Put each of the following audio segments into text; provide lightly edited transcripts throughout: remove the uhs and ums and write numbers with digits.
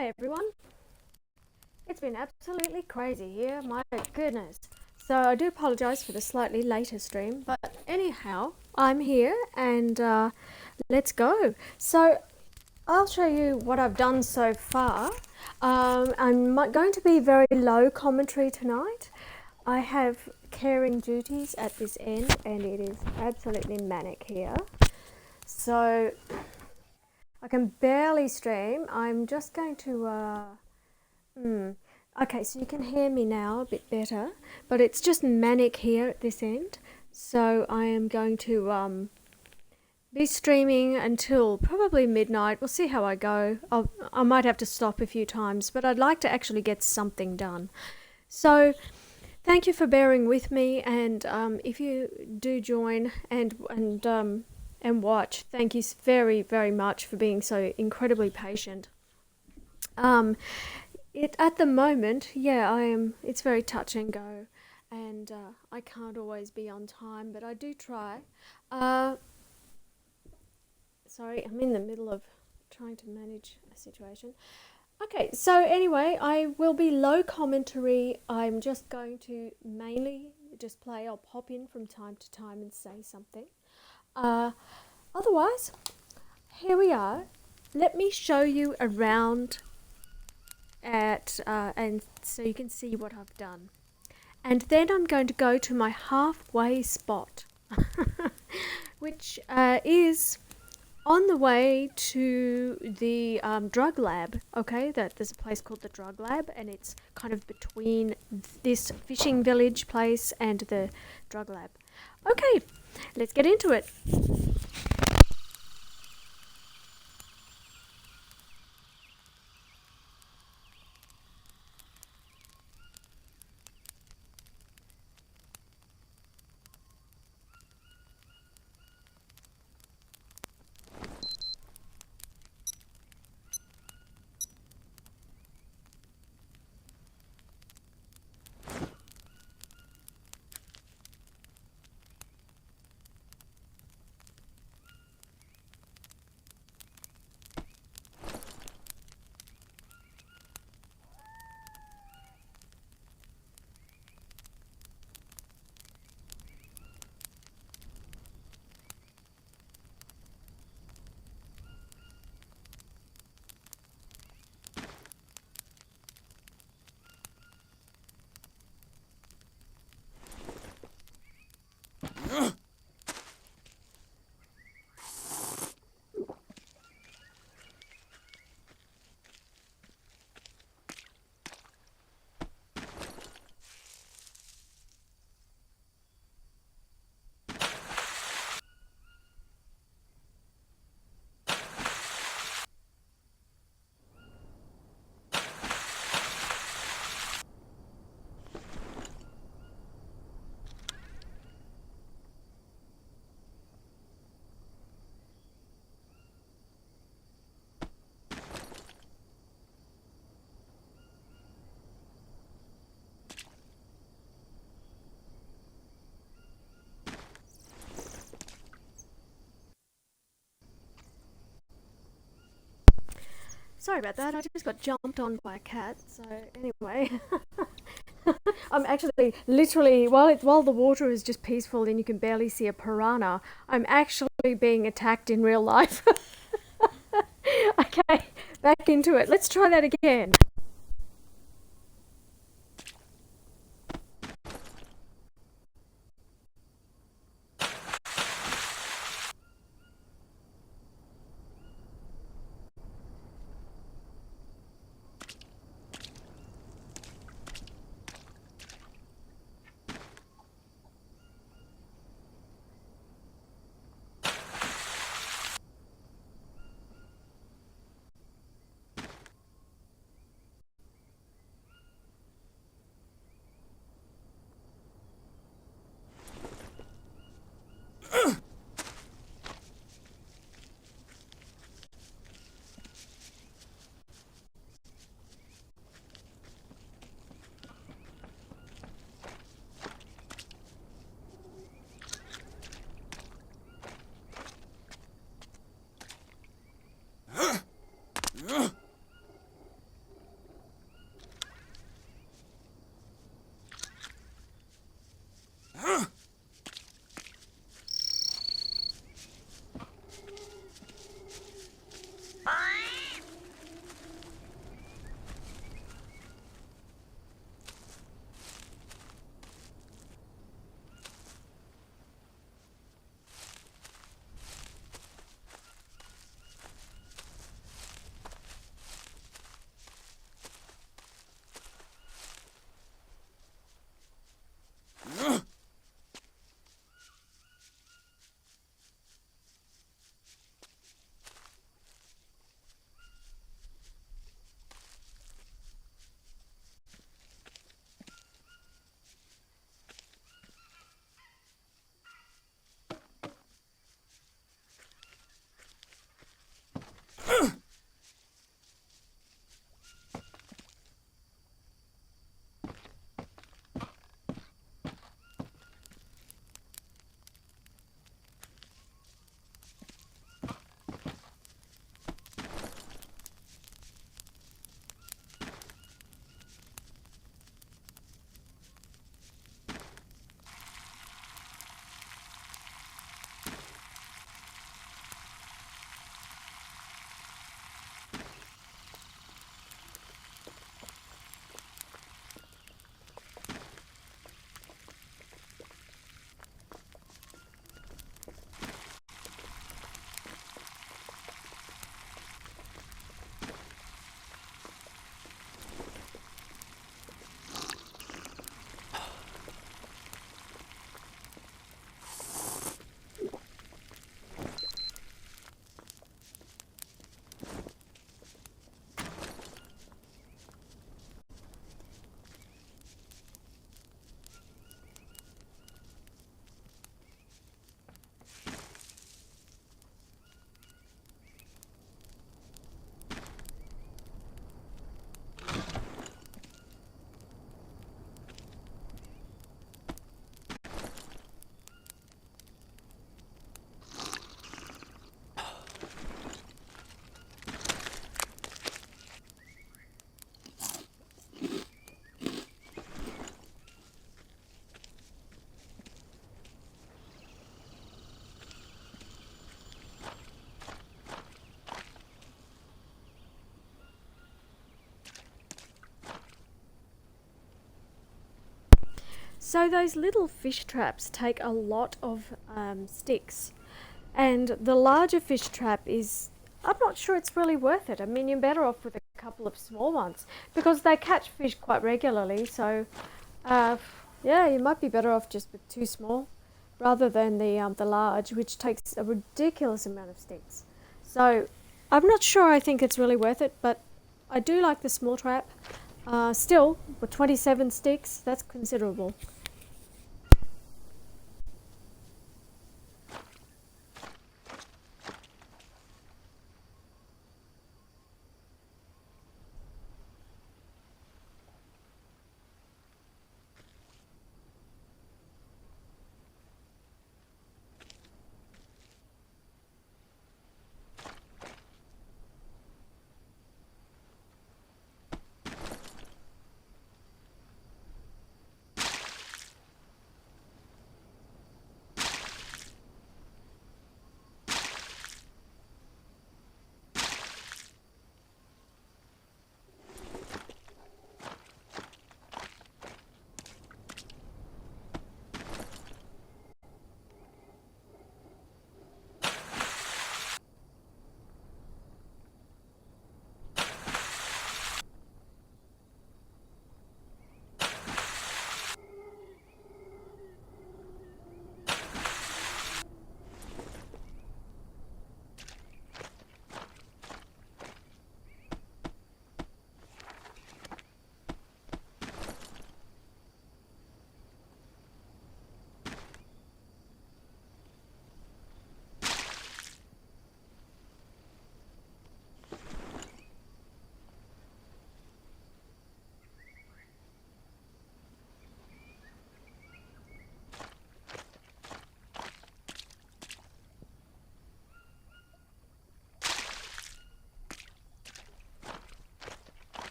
Hi everyone. It's been absolutely crazy here, my goodness. So I do apologise for the slightly later stream, but anyhow, I'm here and let's go. So I'll show you what I've done so far. I'm going to be very low commentary tonight. I have caring duties at this end and it is absolutely manic here. So I can barely stream. I'm just going to okay, so you can hear me now a bit better, but it's just manic here at this end. So I am going to be streaming until probably midnight. We'll see how I go. I might have to stop a few times, but I'd like to actually get something done. So thank you for bearing with me, and if you do join and watch, thank you very, very much for being so incredibly patient. It at the moment, yeah, I am. It's very touch and go, and I can't always be on time, but I do try. Uh, Sorry, I'm in the middle of trying to manage a situation. Okay, so anyway, I will be low commentary. I'm just going to mainly just play. I'll pop in from time to time and say something. Uh, Otherwise, here we are. Let me show you around and so you can see what I've done. And then I'm going to go to my halfway spot, which is on the way to the drug lab. Okay, there's a place called the drug lab, and it's kind of between this fishing village place and the drug lab. Okay, let's get into it. Sorry about that. I just got jumped on by a cat. So anyway, I'm actually literally while the water is just peaceful and you can barely see a piranha, I'm actually being attacked in real life. Okay, back into it. Let's try that again. So those little fish traps take a lot of sticks, and the larger fish trap is, I'm not sure it's really worth it. I mean, you're better off with a couple of small ones because they catch fish quite regularly. So, uh, yeah, you might be better off just with two small rather than the large, which takes a ridiculous amount of sticks. So, I'm not sure I think it's really worth it, but I do like the small trap. Still, with 27 sticks, that's considerable.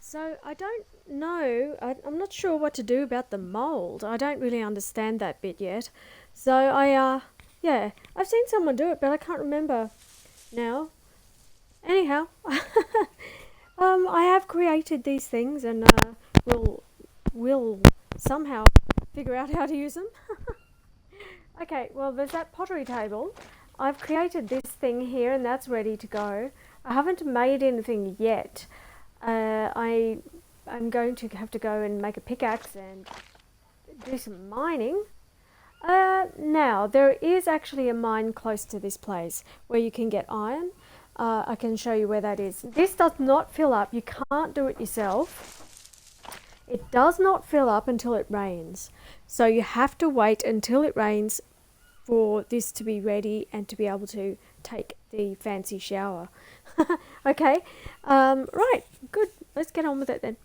So I don't know. I'm not sure what to do about the mold. I don't really understand that bit yet. So yeah, I've seen someone do it, but I can't remember now. Anyhow, I have created these things, and we'll will somehow figure out how to use them. Okay, well, there's that pottery table. I've created this thing here, and that's ready to go. I haven't made anything yet. I'm going to have to go and make a pickaxe and do some mining. Now, there is actually a mine close to this place where you can get iron. I can show you where that is. This does not fill up. You can't do it yourself. It does not fill up until it rains. So you have to wait until it rains for this to be ready and to be able to take the fancy shower. Okay, right, good. Let's get on with it then.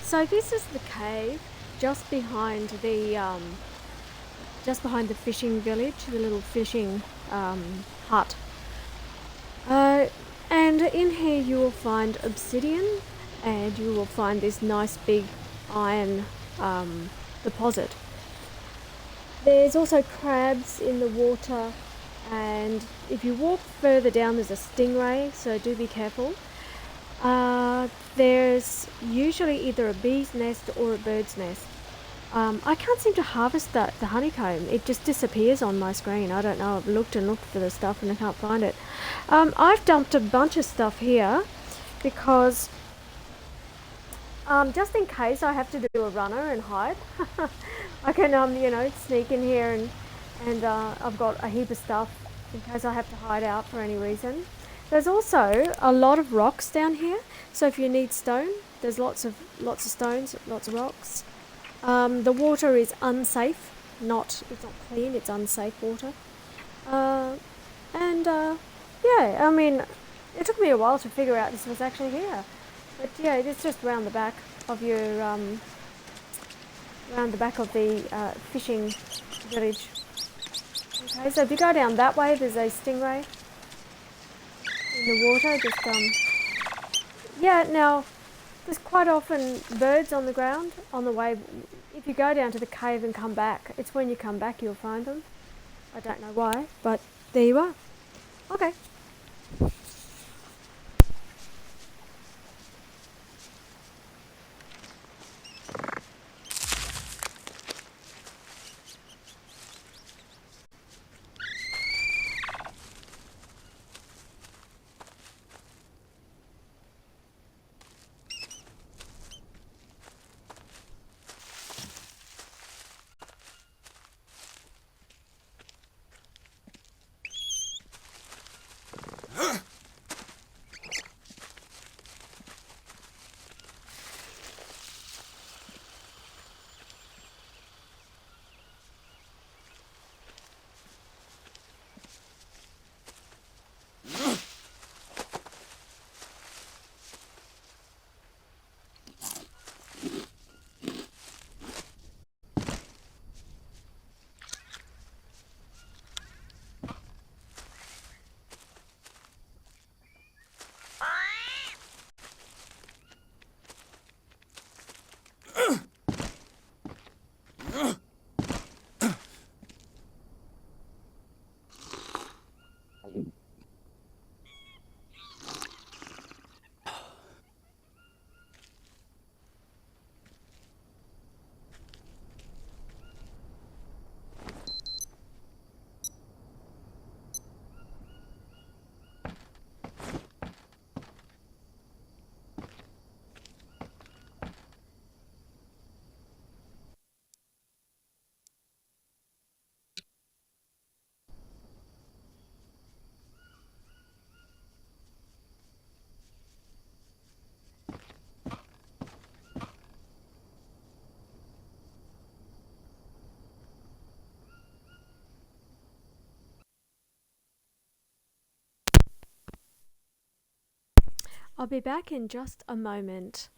So this is the cave just behind the fishing village, the little fishing hut. Uh, and in here you will find obsidian, and you will find this nice big iron deposit. There's also crabs in the water, and if you walk further down there's a stingray, so do be careful. There's usually either a bee's nest or a bird's nest. I can't seem to harvest the honeycomb. It just disappears on my screen. I don't know. I've looked and looked for the stuff and I can't find it. I've dumped a bunch of stuff here because just in case I have to do a runner and hide, I can sneak in here and I've got a heap of stuff in case I have to hide out for any reason. There's also a lot of rocks down here, so if you need stone, there's lots of stones, lots of rocks. The water is unsafe, it's not clean, it's unsafe water. And yeah, I mean, it took me a while to figure out this was actually here. But yeah, it's just round the back of your, round the back of the fishing village. Okay, so if you go down that way, there's a stingray in the water. Yeah, now there's quite often birds on the ground on the way. If you go down to the cave and come back, it's when you come back you'll find them. I don't know why, but there you are. Okay. I'll be back in just a moment.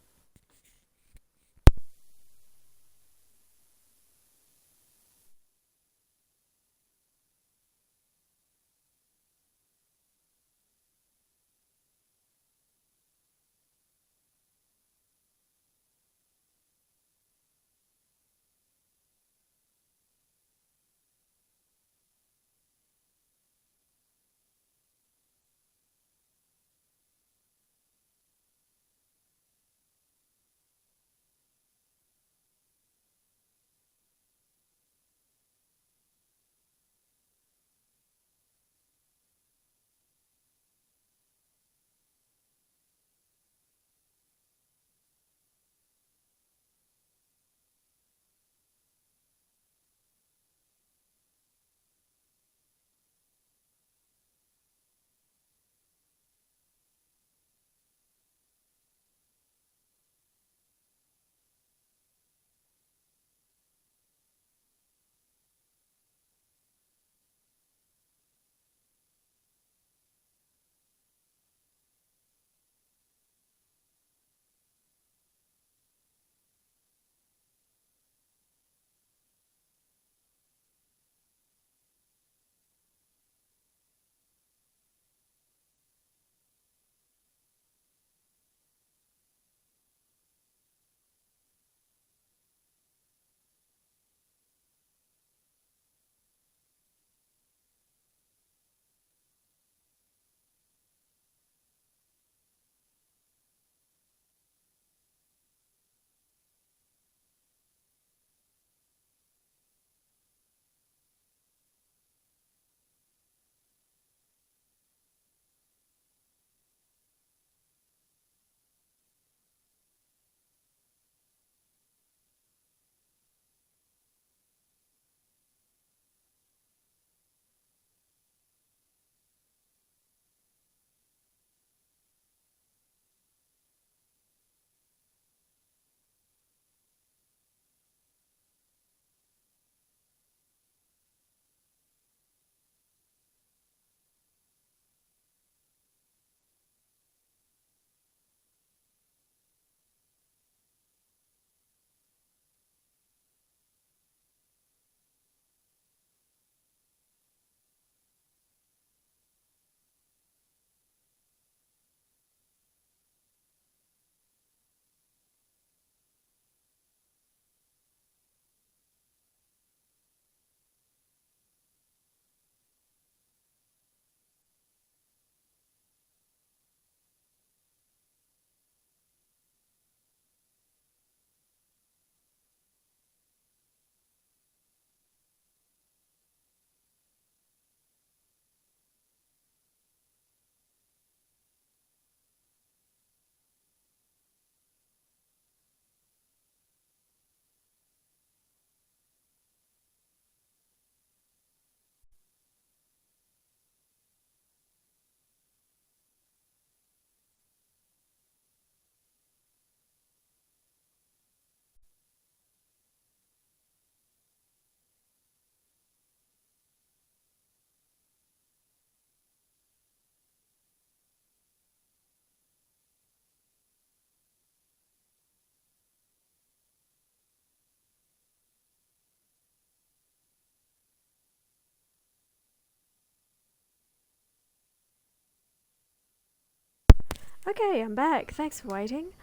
Okay, I'm back. Thanks for waiting.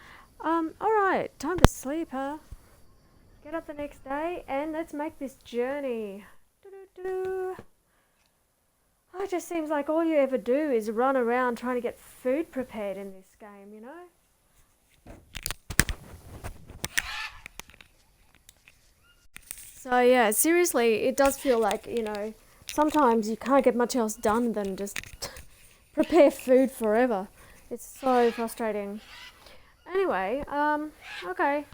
Alright, time to sleep, huh? Get up the next day and let's make this journey. Doo-doo-doo. Oh, it just seems like all you ever do is run around trying to get food prepared in this game, you know? So yeah, seriously, it does feel like, sometimes you can't get much else done than just prepare food forever. It's so frustrating. Anyway, okay.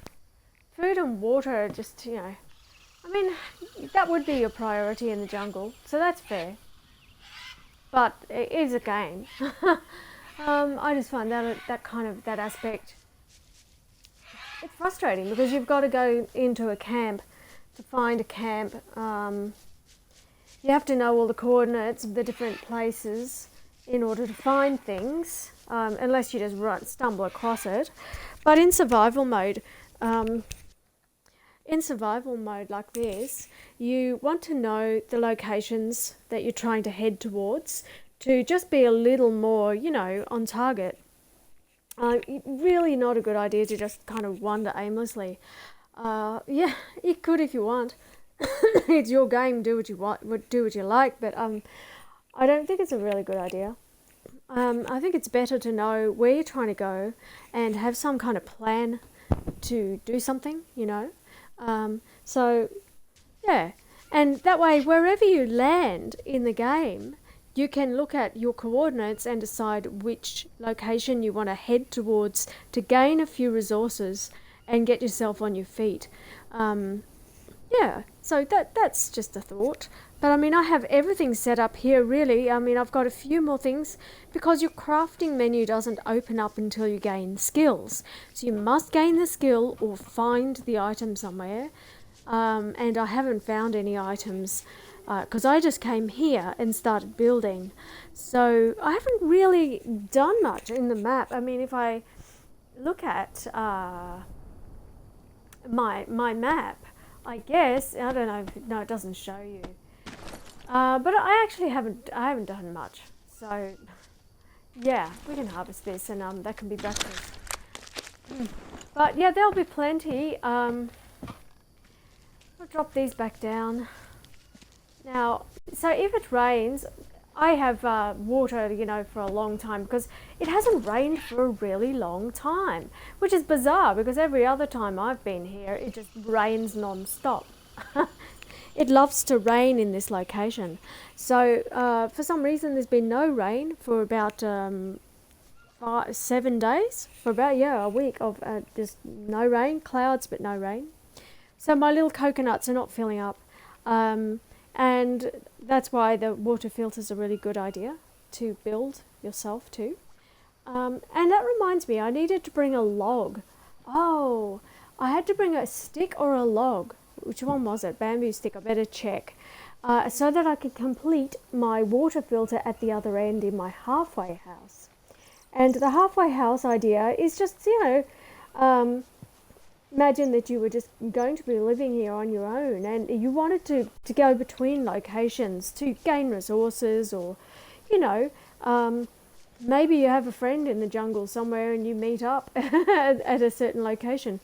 Food and water are just, I mean, that would be your priority in the jungle, so that's fair. But it is a game. I just find that aspect, it's frustrating because you've got to go into a camp to find a camp. You have to know all the coordinates of the different places in order to find things, unless you just stumble across it. But um, in survival mode like this, you want to know the locations that you're trying to head towards to just be a little more, on target. Really not a good idea to just kind of wander aimlessly. Yeah, you could if you want. It's your game. Do what you want. Do what you like. But I don't think it's a really good idea. I think it's better to know where you're trying to go and have some kind of plan to do something. So yeah, and that way, wherever you land in the game, you can look at your coordinates and decide which location you want to head towards to gain a few resources and get yourself on your feet. Um, yeah, so that's just a thought. But I mean, I have everything set up here really. I mean, I've got a few more things because your crafting menu doesn't open up until you gain skills. So you must gain the skill or find the item somewhere. And I haven't found any items because I just came here and started building. So I haven't really done much in the map. I mean, if I look at my map, I guess I don't know. No, it doesn't show you. But I actually haven't done much. So yeah, we can harvest this, and that can be breakfast. But yeah, there'll be plenty. I'll drop these back down. Now, so if it rains, I have water, for a long time because it hasn't rained for a really long time, which is bizarre because every other time I've been here, it just rains non-stop. It loves to rain in this location. So for some reason, there's been no rain for about 7 days, for about, a week of just no rain, clouds but no rain. So my little coconuts are not filling up. And that's why the water filter's a really good idea to build yourself too. And that reminds me, I needed to bring a log. Oh, I had to bring a stick or a log. Which one was it? Bamboo stick, I better check. So that I could complete my water filter at the other end in my halfway house. And the halfway house idea is just, imagine that you were just going to be living here on your own and you wanted to go between locations to gain resources or, maybe you have a friend in the jungle somewhere and you meet up at a certain location.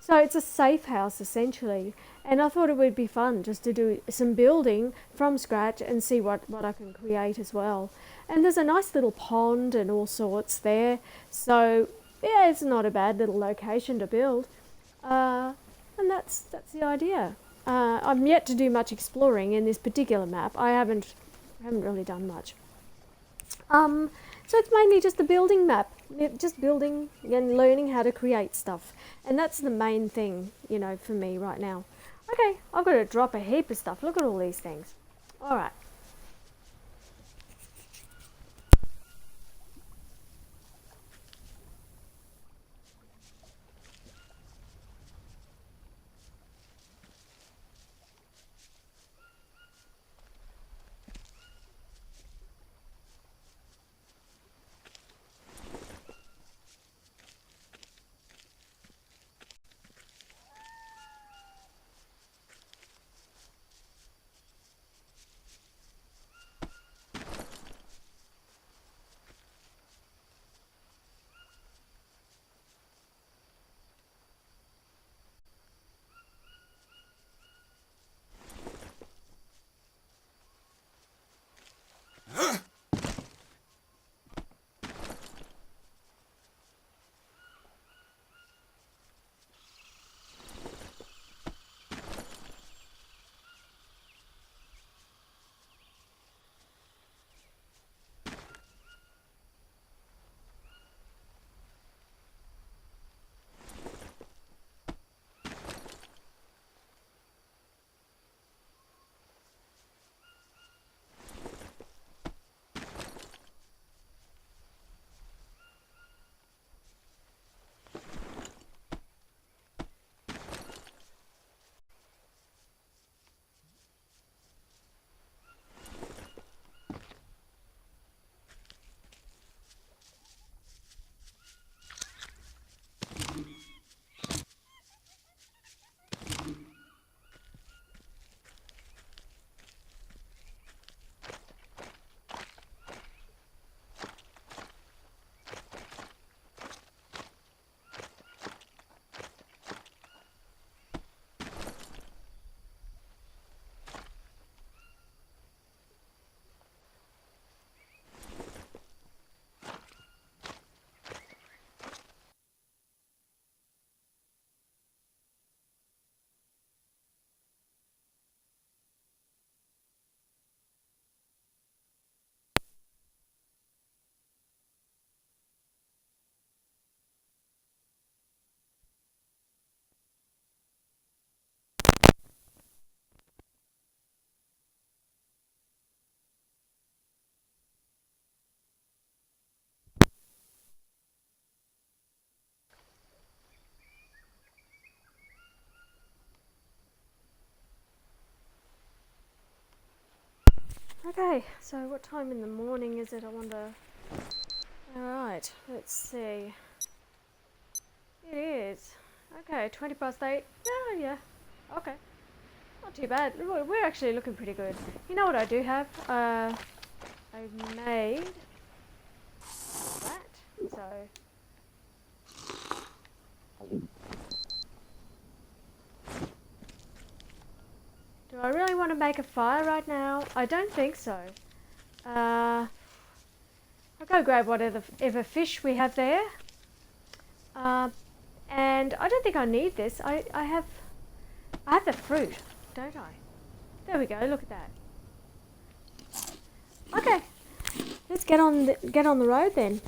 So it's a safe house essentially. And I thought it would be fun just to do some building from scratch and see what I can create as well. And there's a nice little pond and all sorts there. So yeah, it's not a bad little location to build. And that's the idea. I'm yet to do much exploring in this particular map. I haven't really done much. So it's mainly just a building map, just building and learning how to create stuff, and that's the main thing, for me right now. Okay, I've got to drop a heap of stuff. Look at all these things. All right. Okay, so what time in the morning is it, I wonder? Alright, let's see. It is. Okay, 20 past 8. Yeah, yeah. Okay. Not too bad. We're actually looking pretty good. You know what I do have? I've made that. So, do I really want to make a fire right now? I don't think so. I'll go grab whatever fish we have there. And I don't think I need this. I have the fruit, don't I? There we go. Look at that. Okay, let's get on the road then.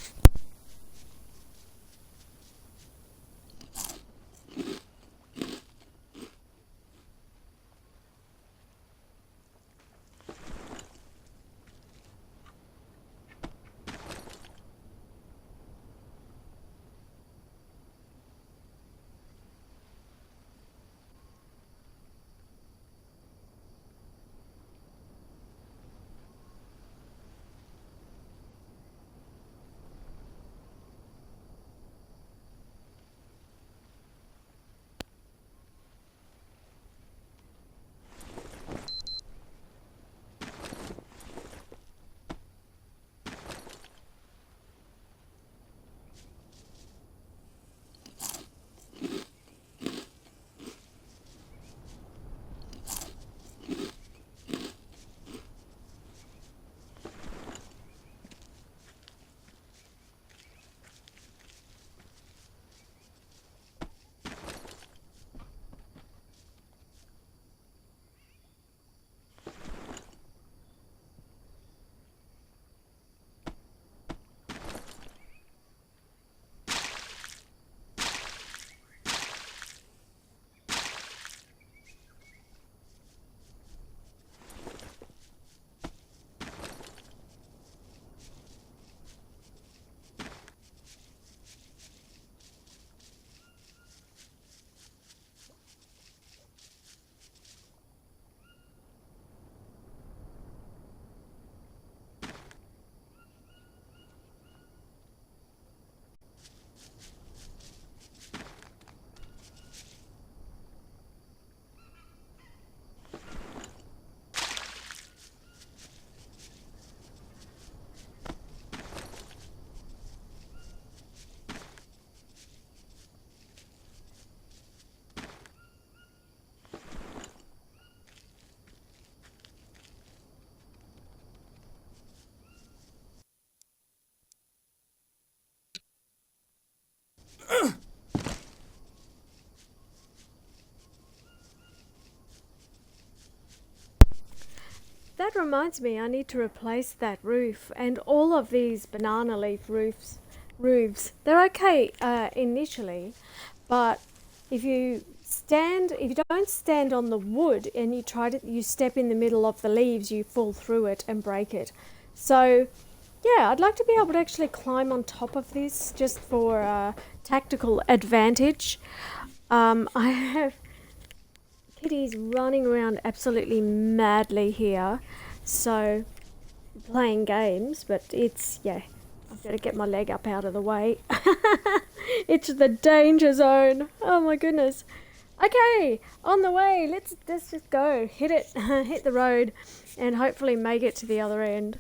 That reminds me, I need to replace that roof and all of these banana leaf roofs. They're okay initially, but if you don't stand on the wood and you step in the middle of the leaves, you fall through it and break it. So, yeah, I'd like to be able to actually climb on top of this just for tactical advantage. I have kitties running around absolutely madly here, so playing games, but yeah, I've got to get my leg up out of the way. It's the danger zone. Oh my goodness. Okay, on the way. Let's just go. Hit it. Hit the road and hopefully make it to the other end.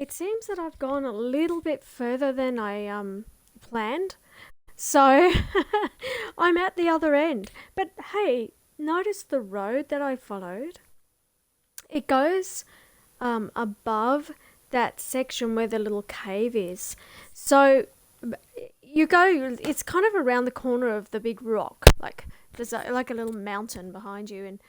it seems that I've gone a little bit further than I planned. So I'm at the other end. But hey, notice the road that I followed? It goes above that section where the little cave is. So you go, it's kind of around the corner of the big rock. Like there's like a little mountain behind you. And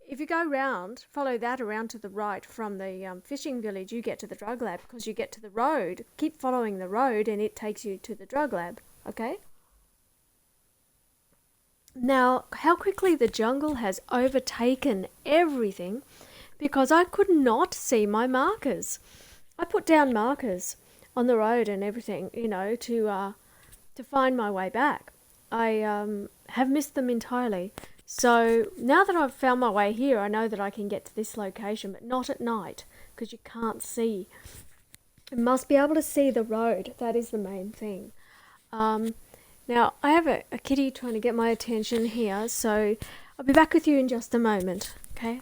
if you go round, follow that around to the right from the fishing village, you get to the drug lab because you get to the road. Keep following the road and it takes you to the drug lab. Okay? Now, how quickly the jungle has overtaken everything because I could not see my markers. I put down markers on the road and everything, to find my way back. I have missed them entirely. So now that I've found my way here, I know that I can get to this location, but not at night because you can't see. You must be able to see the road. That is the main thing. Now, I have a kitty trying to get my attention here, so I'll be back with you in just a moment, okay?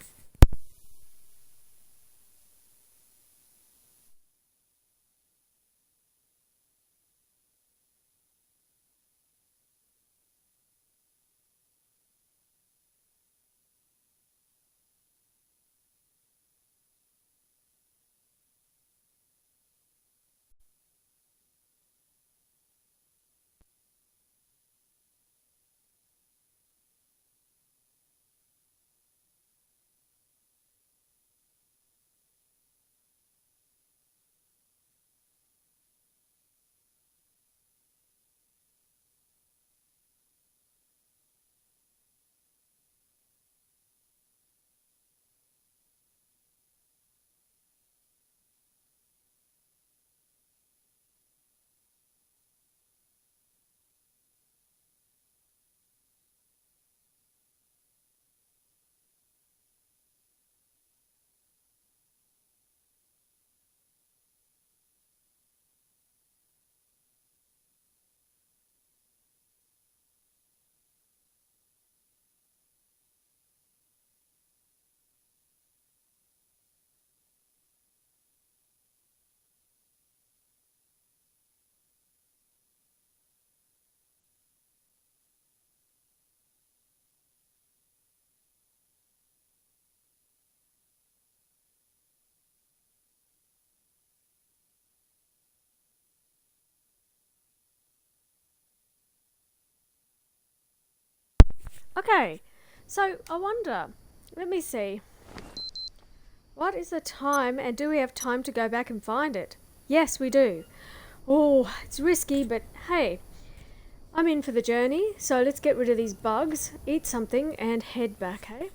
Okay, so I wonder, let me see, what is the time and do we have time to go back and find it? Yes, we do. Oh, it's risky, but hey, I'm in for the journey, so let's get rid of these bugs, eat something, and head back, hey?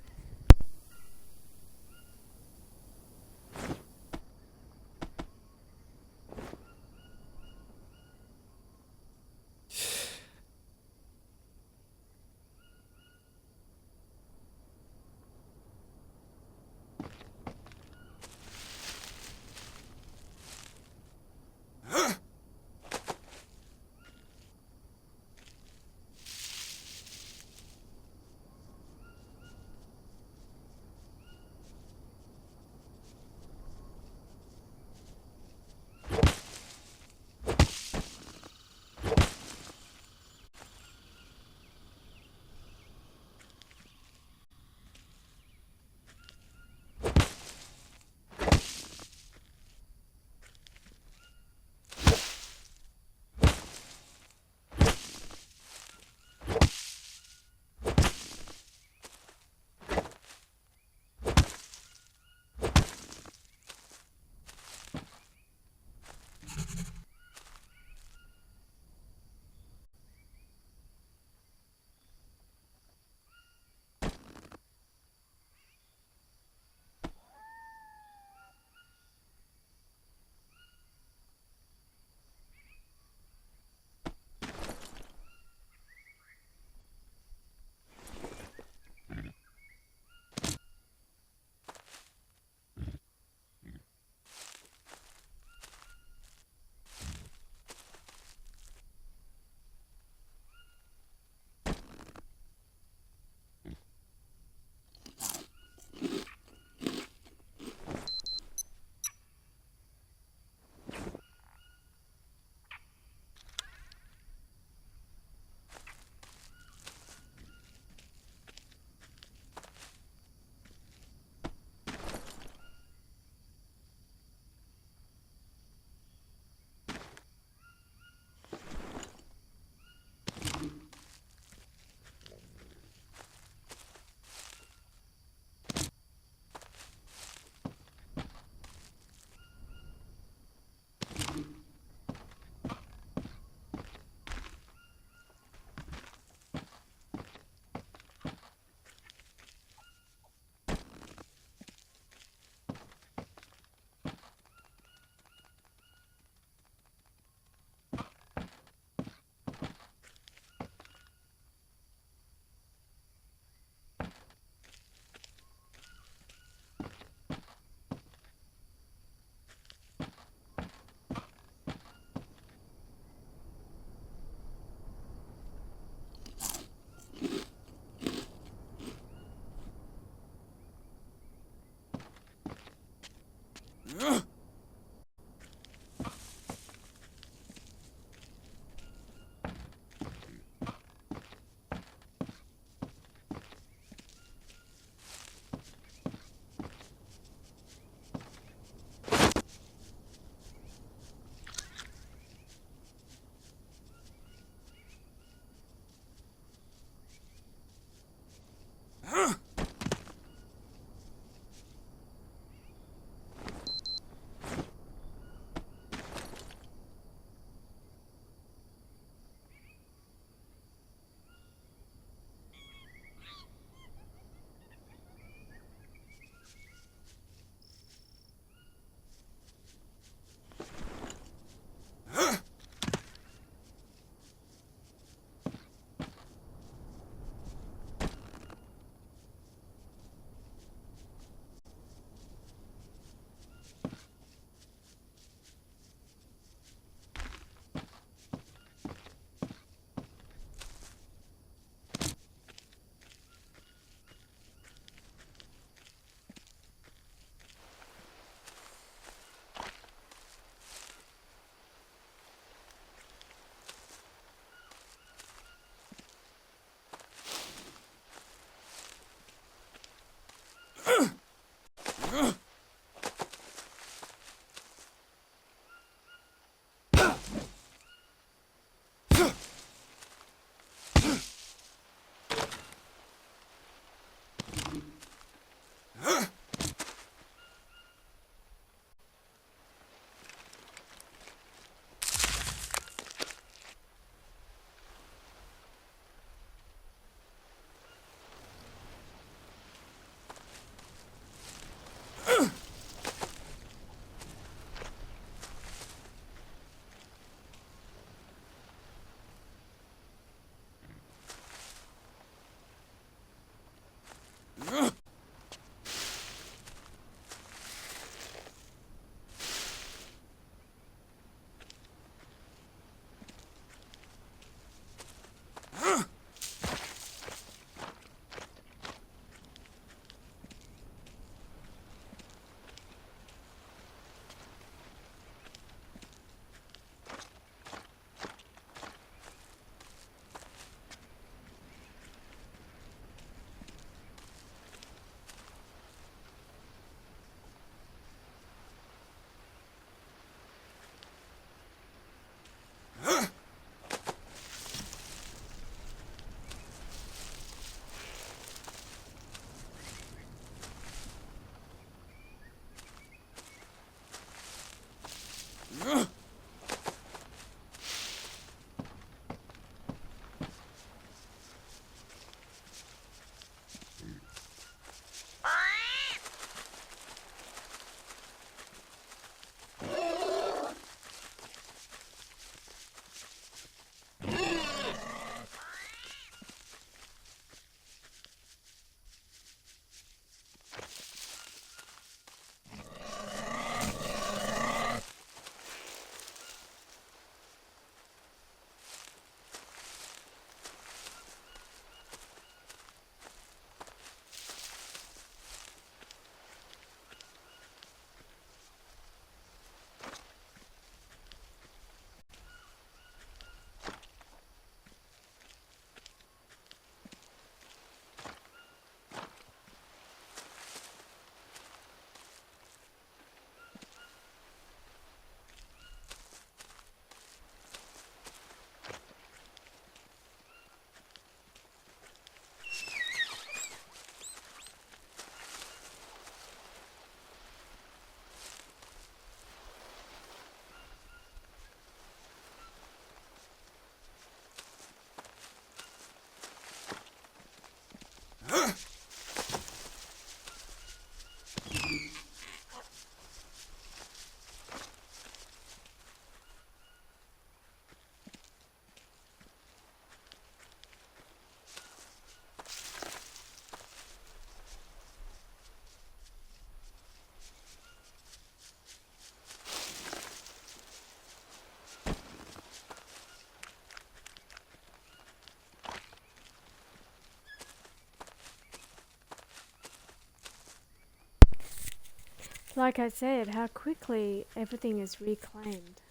like I said, how quickly everything is reclaimed.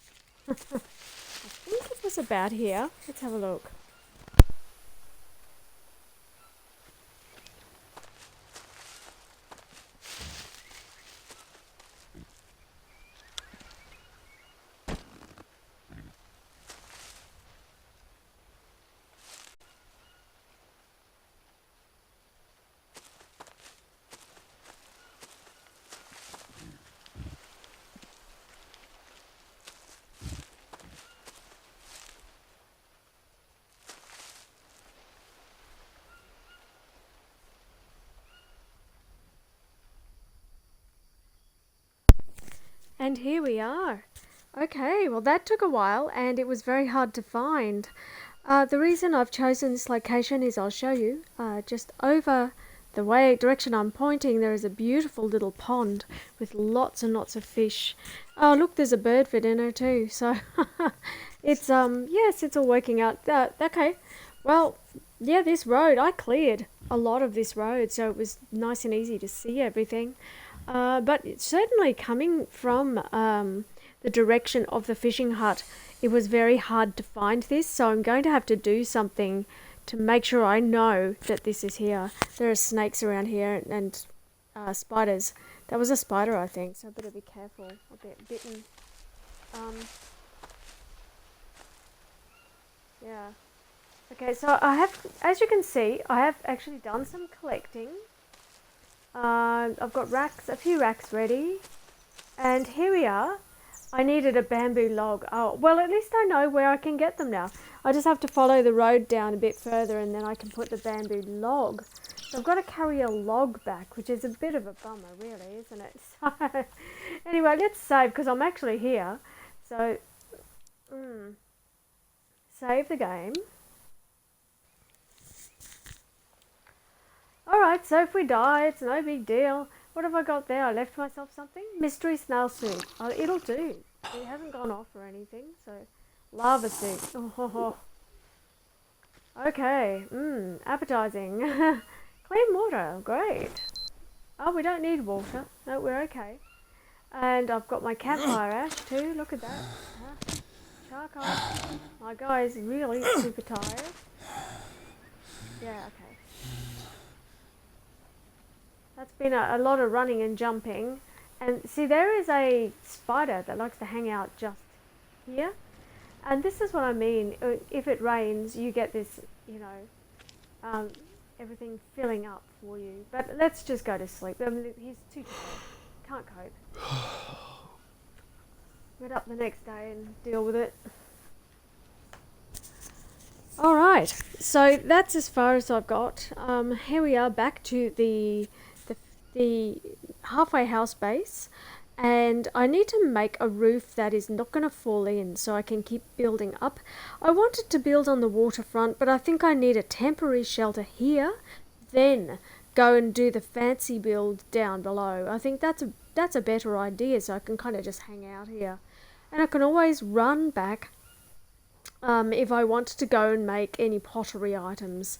I think it was about here. Let's have a look. And here we are. Okay, well that took a while and it was very hard to find. The reason I've chosen this location is I'll show you. Just over the way direction I'm pointing there is a beautiful little pond with lots and lots of fish. Oh look, there's a bird for dinner too. So it's yes, it's all working out. Okay, well yeah, this road I cleared a lot of this road, so it was nice and easy to see everything. But it's certainly coming from the direction of the fishing hut, it was very hard to find this, so I'm going to have to do something to make sure I know that this is here. There are snakes around here and spiders. That was a spider, I think, so I better be careful. I'll get bitten. Um, yeah. Okay, so I have, as you can see, I have actually done some collecting. I've got racks, a few racks ready, and here we are. I needed a bamboo log. Oh, well, at least I know where I can get them now. I just have to follow the road down a bit further and then I can put the bamboo log. So I've got to carry a log back, which is a bit of a bummer, really, isn't it? So, anyway, let's save because I'm actually here. So, save the game. Alright, so if we die, it's no big deal. What have I got there? I left myself something? Mystery snail suit. Oh, it'll do. It hasn't gone off or anything, so... Lava suit. Oh. Okay, appetizing. Clean water, great. Oh, we don't need water. No, we're okay. And I've got my campfire ash too, look at that. Charcoal. My guy's really super tired. Yeah, okay. That's been a lot of running and jumping. And see, there is a spider that likes to hang out just here. And this is what I mean. If it rains, you get this, you know, everything filling up for you. But let's just go to sleep. I mean, he's too tired. Can't cope. Get up the next day and deal with it. Alright, so that's as far as I've got. Here we are back to the halfway house base, and I need to make a roof that is not going to fall in so I can keep building up. I wanted to build on the waterfront, but I think I need a temporary shelter here, then go and do the fancy build down below. I think that's a better idea, so I can kind of just hang out here, and I can always run back if I want to go and make any pottery items.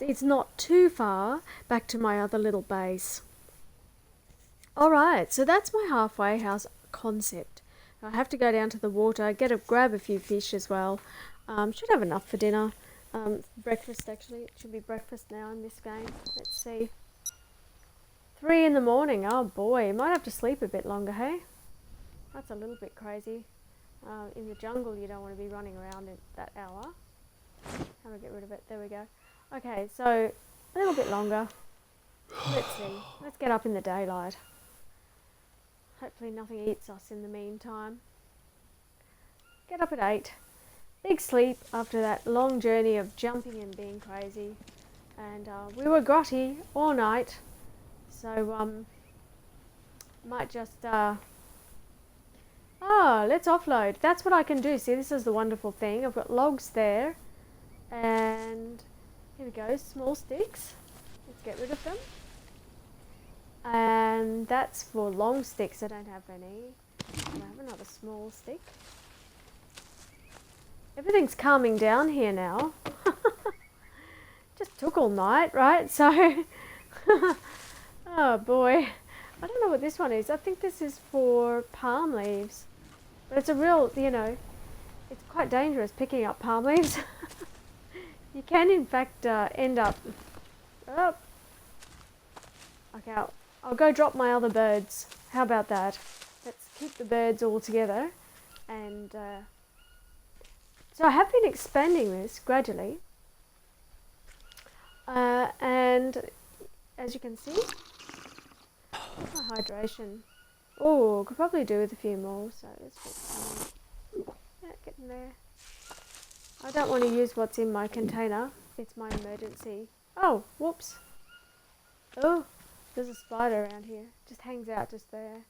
It's not too far back to my other little base. Alright, so that's my halfway house concept. I have to go down to the water, grab a few fish as well. Should have enough for dinner. Breakfast actually, it should be breakfast now in this game. Let's see. 3 in the morning, oh boy, might have to sleep a bit longer, hey? That's a little bit crazy. In the jungle you don't want to be running around at that hour. How do I get rid of it? There we go. Okay, so a little bit longer. Let's see. Let's get up in the daylight. Hopefully nothing eats us in the meantime. Get up at 8. Big sleep after that long journey of jumping and being crazy. And we were grotty all night. So might just let's offload. That's what I can do. See, this is the wonderful thing. I've got logs there. And here we go, small sticks. Let's get rid of them. And that's for long sticks. I don't have any. I have another small stick. Everything's calming down here now. Just took all night, right? So, oh boy. I don't know what this one is. I think this is for palm leaves. But it's a real, you know, it's quite dangerous picking up palm leaves. You can in fact end up... Oh. Okay, I'll go drop my other birds. How about that? Let's keep the birds all together. And so I have been expanding this gradually. And as you can see, my hydration. Oh, could probably do with a few more. So let's put some. Yeah, get in there. I don't want to use what's in my container. It's my emergency. Oh, whoops. Oh, there's a spider around here. Just hangs out just there.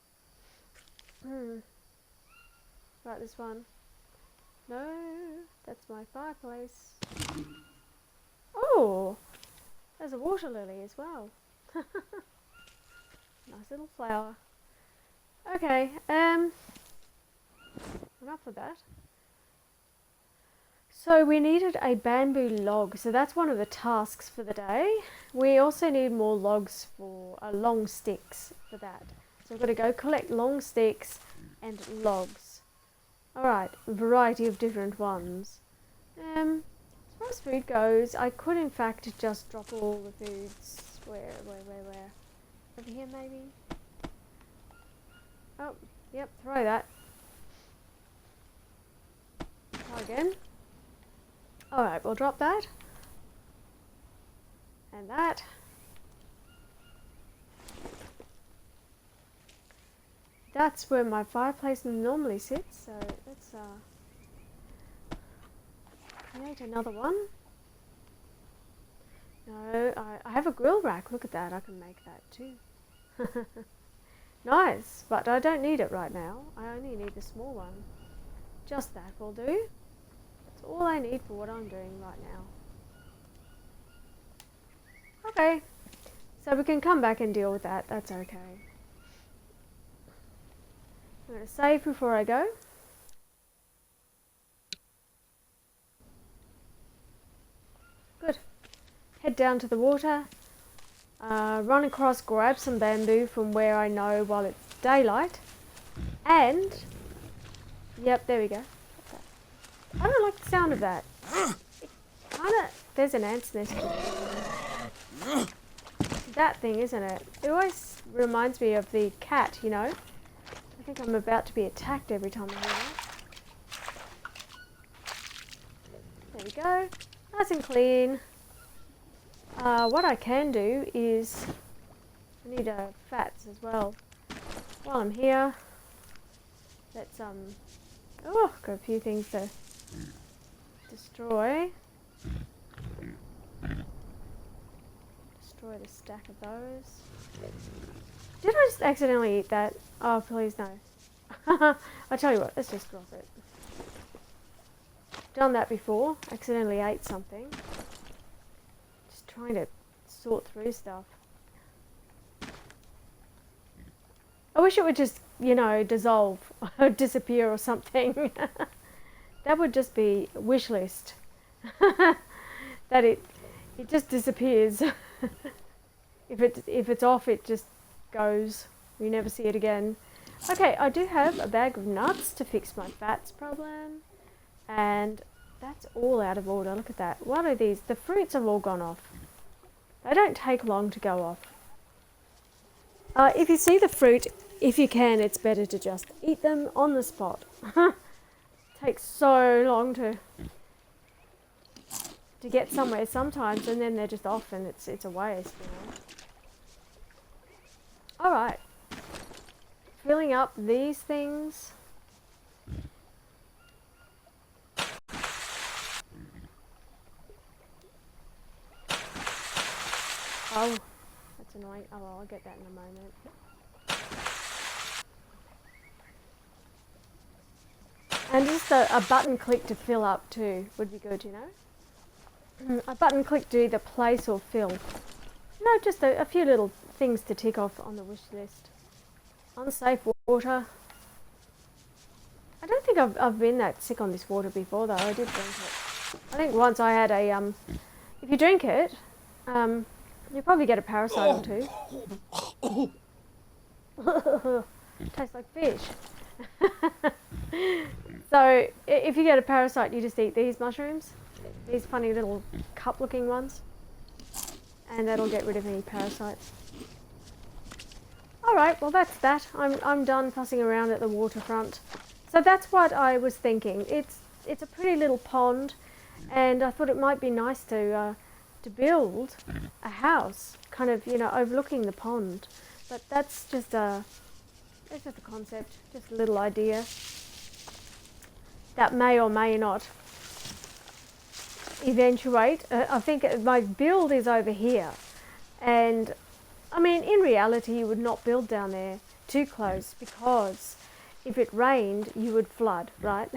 Right, this one. No, that's my fireplace. Oh, there's a water lily as well. Nice little flower. Okay, enough of that. So we needed a bamboo log, so that's one of the tasks for the day. We also need more logs for long sticks for that. So we've got to go collect long sticks and logs. Alright, a variety of different ones. As far as food goes, I could in fact just drop all the foods. Where? Over here maybe? Oh, yep, throw that. Try again. Alright, we'll drop that. And that. That's where my fireplace normally sits, so let's create another one. No, I have a grill rack, look at that, I can make that too. Nice, but I don't need it right now, I only need a small one. Just that will do. That's all I need for what I'm doing right now. Okay, so we can come back and deal with that, that's okay. I'm going to save before I go. Good. Head down to the water, run across, grab some bamboo from where I know while it's daylight, and, yep, there we go. I don't like the sound of that. There's an ant's nest. That thing, isn't it? It always reminds me of the cat, you know. I think I'm about to be attacked every time I hear that. There we go. Nice and clean. What I can do is, I need fats as well. While I'm here, let's oh, got a few things to destroy. Destroy the stack of those. Did I just accidentally eat that? Oh, please no. I'll tell you what, let's just drop it. Done that before, accidentally ate something. Just trying to sort through stuff. I wish it would just, you know, dissolve or disappear or something. That would just be a wish list. That it just disappears. If it's off, it just goes. You never see it again. Okay, I do have a bag of nuts to fix my fats problem. And that's all out of order. Look at that. What are these? The fruits have all gone off. They don't take long to go off. If you see the fruit, if you can, it's better to just eat them on the spot. Takes so long to get somewhere sometimes, and then they're just off, and it's a waste, you know. All right, filling up these things. Oh, that's annoying. Oh well, I'll get that in a moment. And just a button click to fill up too would be good, you know. A button click to either place or fill. You know, just a few little things to tick off on the wish list. Unsafe water. I don't think I've been that sick on this water before though. I did drink it. I think once I had a if you drink it, you probably get a parasite or two. Tastes like fish. So if you get a parasite, you just eat these mushrooms, these funny little cup-looking ones, and that'll get rid of any parasites. All right, well that's that. I'm done fussing around at the waterfront. So that's what I was thinking. It's a pretty little pond, and I thought it might be nice to build a house, kind of overlooking the pond. But that's just a concept, just a little idea that may or may not eventuate. I think my build is over here, and I mean, in reality, you would not build down there too close, because if it rained, you would flood, right?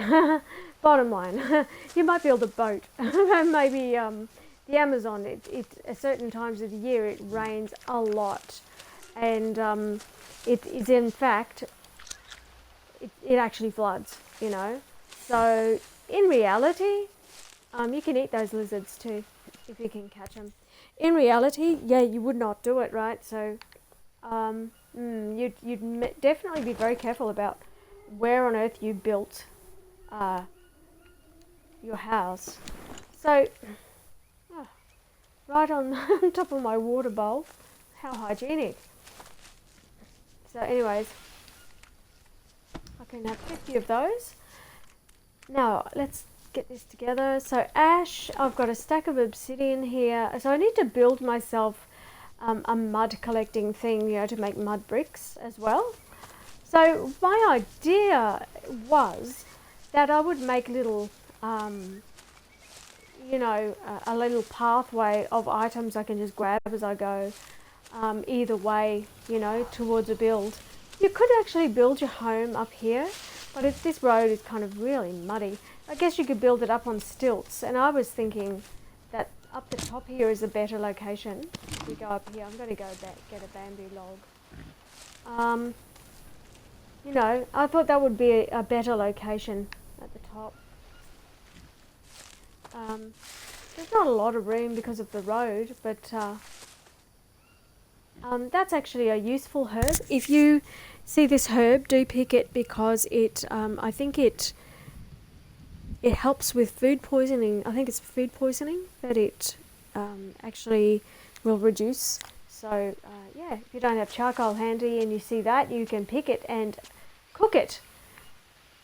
Bottom line, you might build a boat. Maybe the Amazon, it at certain times of the year, it rains a lot. And it is, in fact, it actually floods, So in reality, you can eat those lizards too, if you can catch them. In reality, yeah, you would not do it, right? So you'd definitely be very careful about where on earth you built your house. So, right on top of my water bowl. How hygienic. So anyways, I can have 50 of those. Now, let's get this together. So ash, I've got a stack of obsidian here. So I need to build myself a mud collecting thing, to make mud bricks as well. So my idea was that I would make little, a little pathway of items I can just grab as I go, either way, towards a build. You could actually build your home up here, but this road is kind of really muddy. I guess you could build it up on stilts, and I was thinking that up the top here is a better location. If we go up here, I'm going to go get a bamboo log. I thought that would be a better location at the top. There's not a lot of room because of the road, but that's actually a useful herb. If you see this herb, do pick it, because I think it helps with food poisoning. I think it's food poisoning that it actually will reduce. So yeah, if you don't have charcoal handy and you see that, you can pick it and cook it.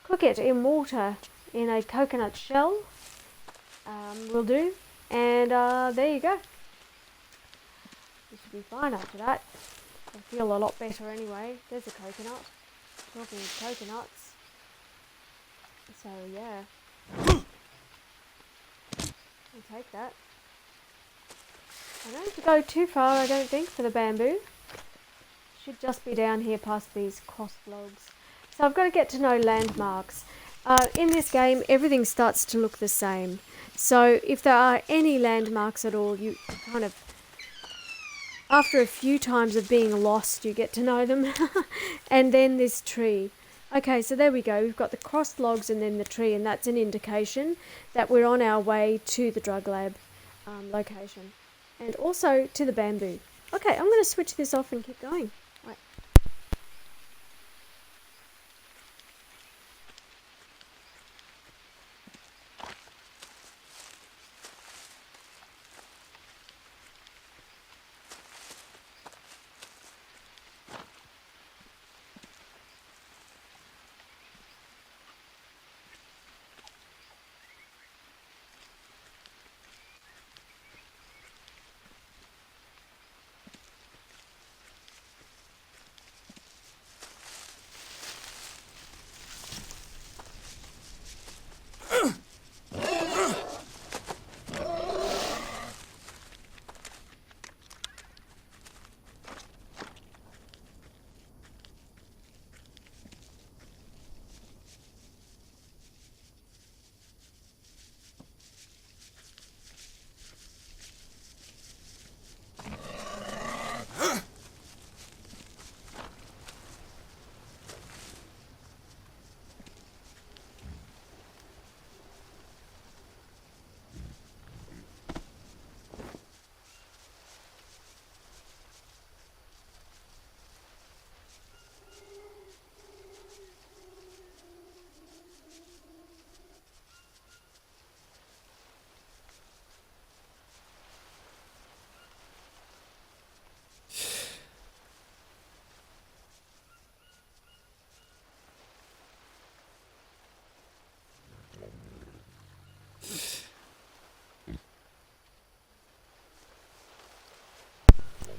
Cook it in water in a coconut shell. Will do. And there you go. You should be fine after that. I feel a lot better anyway. There's a coconut. Talking of coconuts. So yeah. I'll take that. I don't have to go too far, I don't think, for the bamboo. Should just be down here past these crossed logs. So I've got to get to know landmarks. In this game, everything starts to look the same. So if there are any landmarks at all, you kind of, after a few times of being lost, you get to know them. And then this tree. Okay, so there we go. We've got the crossed logs and then the tree, and that's an indication that we're on our way to the drug lab location. And also to the bamboo. Okay, I'm going to switch this off and keep going. Right.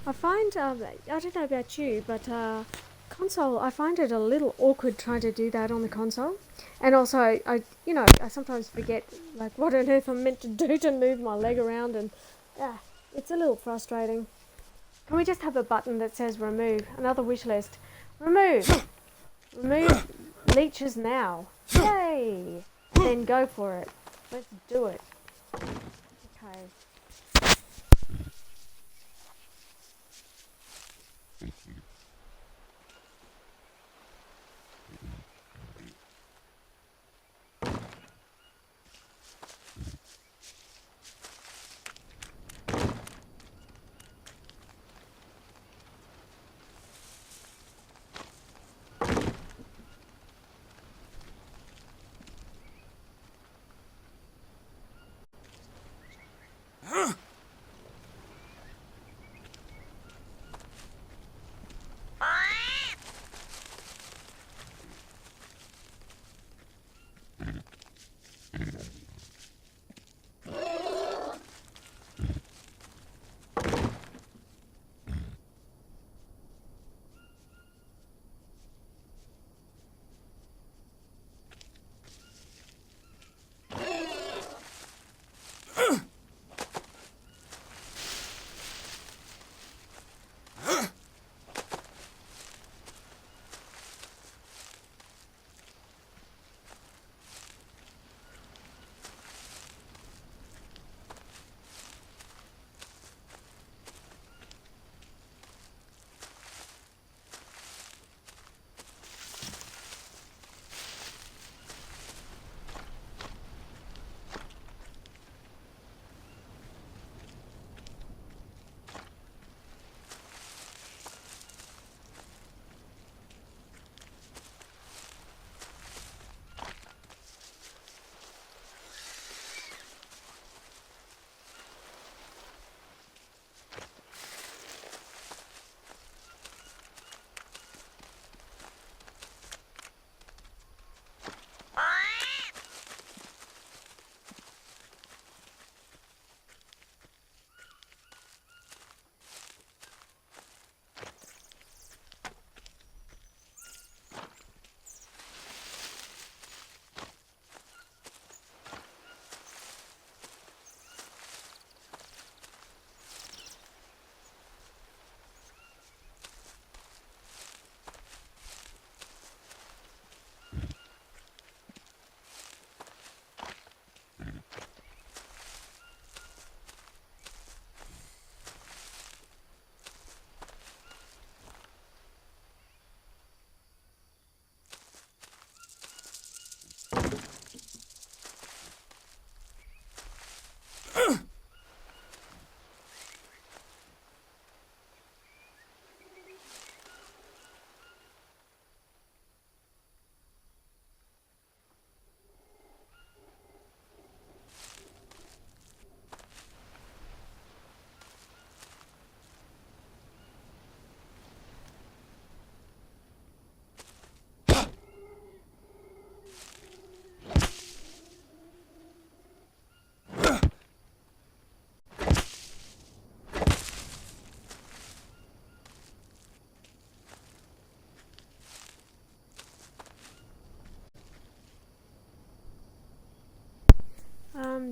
I find, I don't know about you, but console, I find it a little awkward trying to do that on the console. And also, I sometimes forget, like, what on earth I'm meant to do to move my leg around, and yeah, it's a little frustrating. Can we just have a button that says remove? Another wish list. Remove! Remove leeches now. Yay! And then go for it. Let's do it. Okay.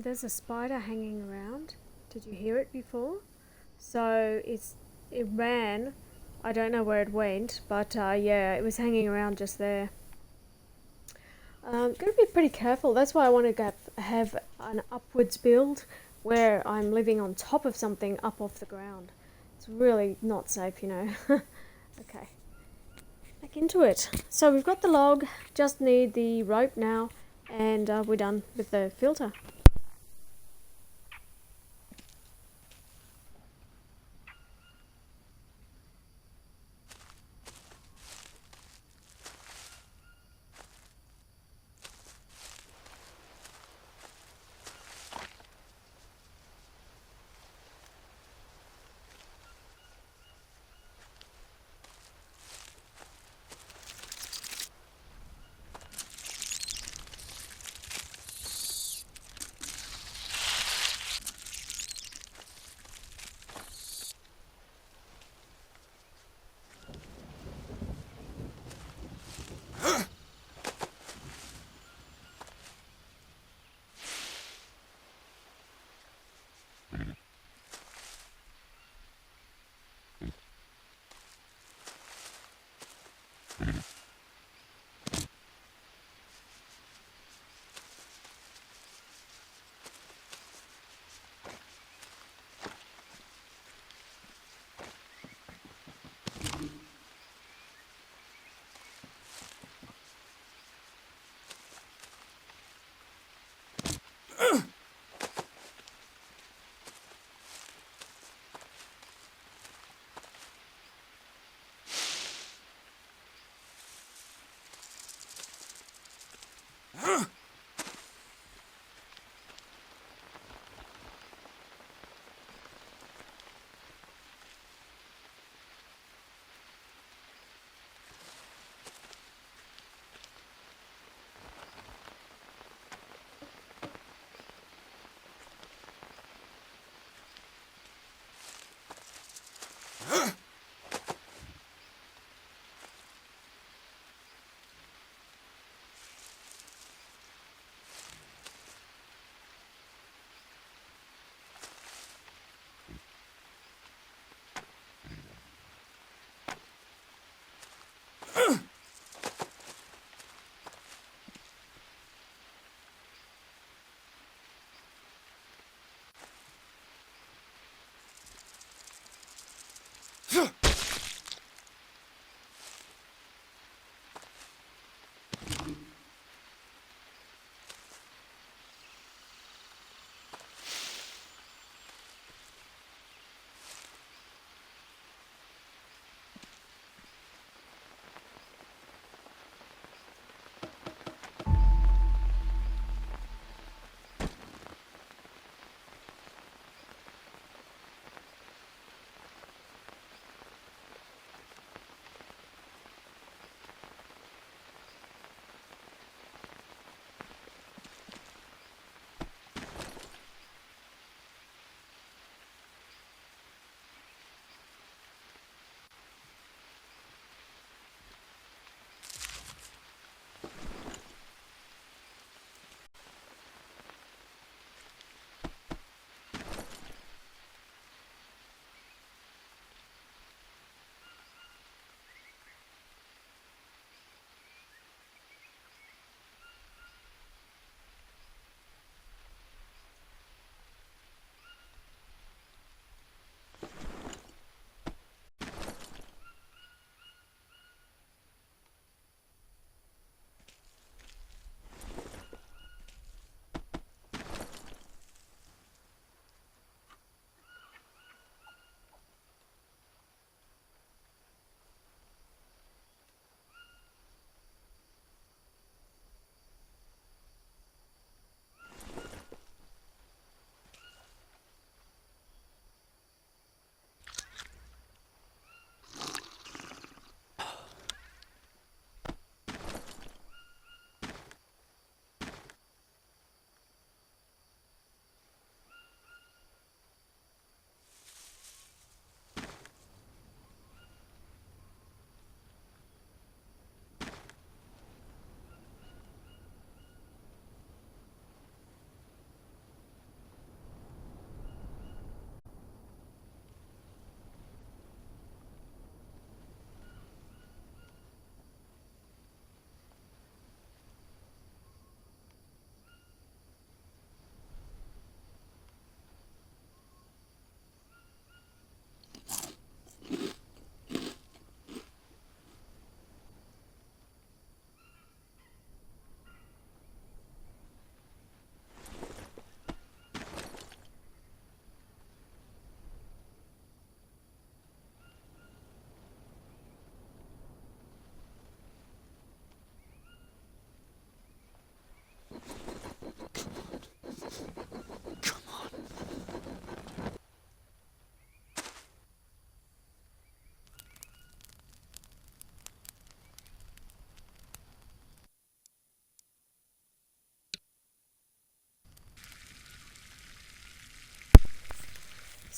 There's a spider hanging around. Did you hear it before? So it ran. I don't know where it went, but yeah, it was hanging around just there. Gotta be pretty careful. That's why I want to have an upwards build where I'm living on top of something up off the ground. It's really not safe, you know. Okay, back into it. So we've got the log, just need the rope now, and we're done with the filter.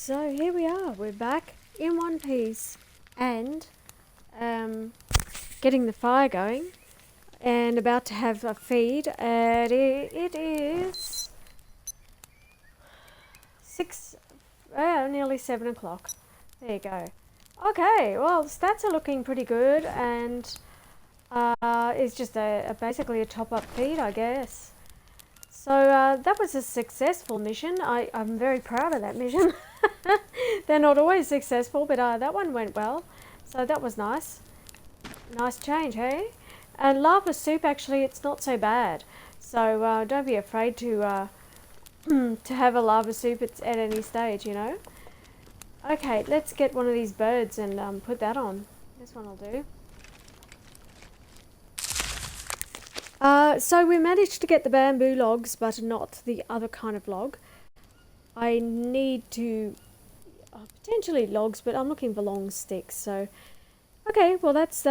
so here we are. We're back in one piece and getting the fire going and about to have a feed. And it is nearly 7 o'clock. There you go. Okay, well, the stats are looking pretty good, and it's just basically a top-up feed, I guess. So that was a successful mission. I'm very proud of that mission. They're not always successful, but that one went well. So that was nice. Nice change, hey? And lava soup, actually, it's not so bad. So don't be afraid to to have a lava soup at any stage, you know. Okay, let's get one of these birds and put that on. This one will do. So we managed to get the bamboo logs, but not the other kind of log. I need to potentially logs, but I'm looking for long sticks. So, okay, well that's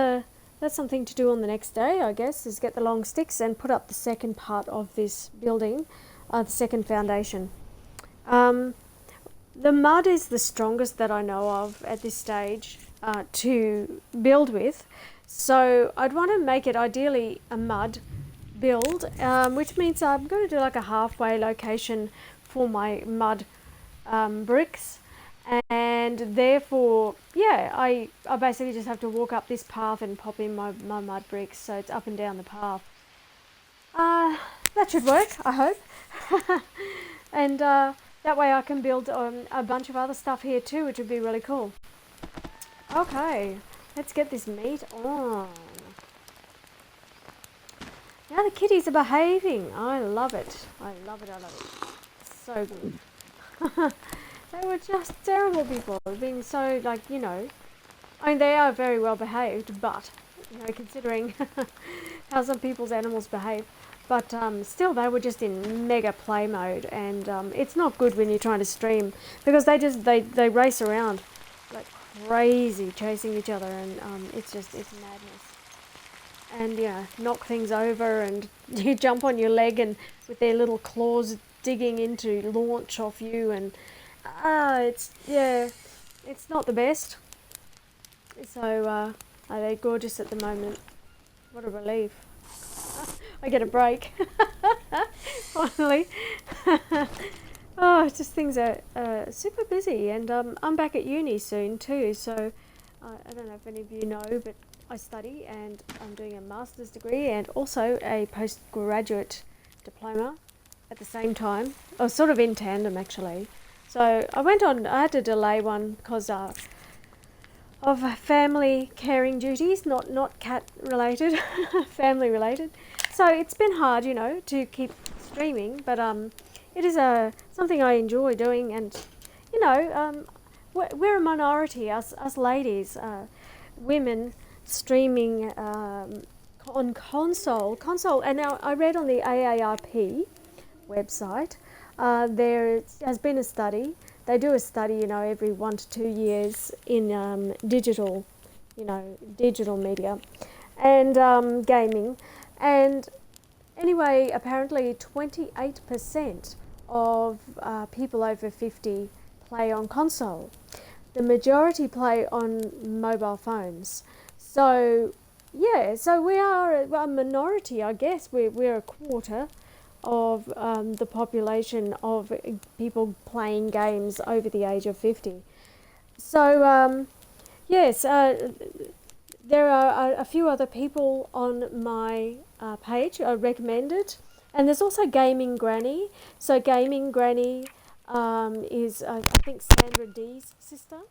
something to do on the next day, I guess, is get the long sticks and put up the second part of this building, the second foundation. The mud is the strongest that I know of at this stage to build with. So I'd want to make it ideally a mud build, which means I'm going to do like a halfway location for my mud bricks, and therefore, yeah, I basically just have to walk up this path and pop in my mud bricks, so it's up and down the path. That should work, I hope. And that way I can build a bunch of other stuff here too, which would be really cool. Okay, let's get this meat on. Now the kitties are behaving. I love it. I love it. I love it. So good. They were just terrible people, being so, like, you know, I mean, they are very well behaved, but, you know, considering how some people's animals behave, but still they were just in mega play mode, and it's not good when you're trying to stream, because they race around like crazy, chasing each other, and it's madness. And yeah, knock things over, and you jump on your leg, and with their little claws digging into launch off you, and it's not the best. So they're gorgeous at the moment. What a relief. I get a break. Finally. Oh, just things are super busy, and I'm back at uni soon too, so I don't know if any of you know, but I study and I'm doing a master's degree and also a postgraduate diploma at the same time, or sort of in tandem actually. So I had to delay one because of family caring duties, not cat related, family related. So it's been hard, you know, to keep streaming, but it is something I enjoy doing, and you know, we're a minority, us ladies, women streaming on console. And now I read on the AARP website, there has been a study. They do a study, you know, every 1 to 2 years in digital media and gaming. And anyway, apparently 28% of people over 50 play on console. The majority play on mobile phones. So, yeah, so we are a minority, I guess. We're a quarter of the population of people playing games over the age of 50. So, yes, there are a few other people on my page I recommended. And there's also Gaming Granny. So Gaming Granny is, I think, Sandra D's sister.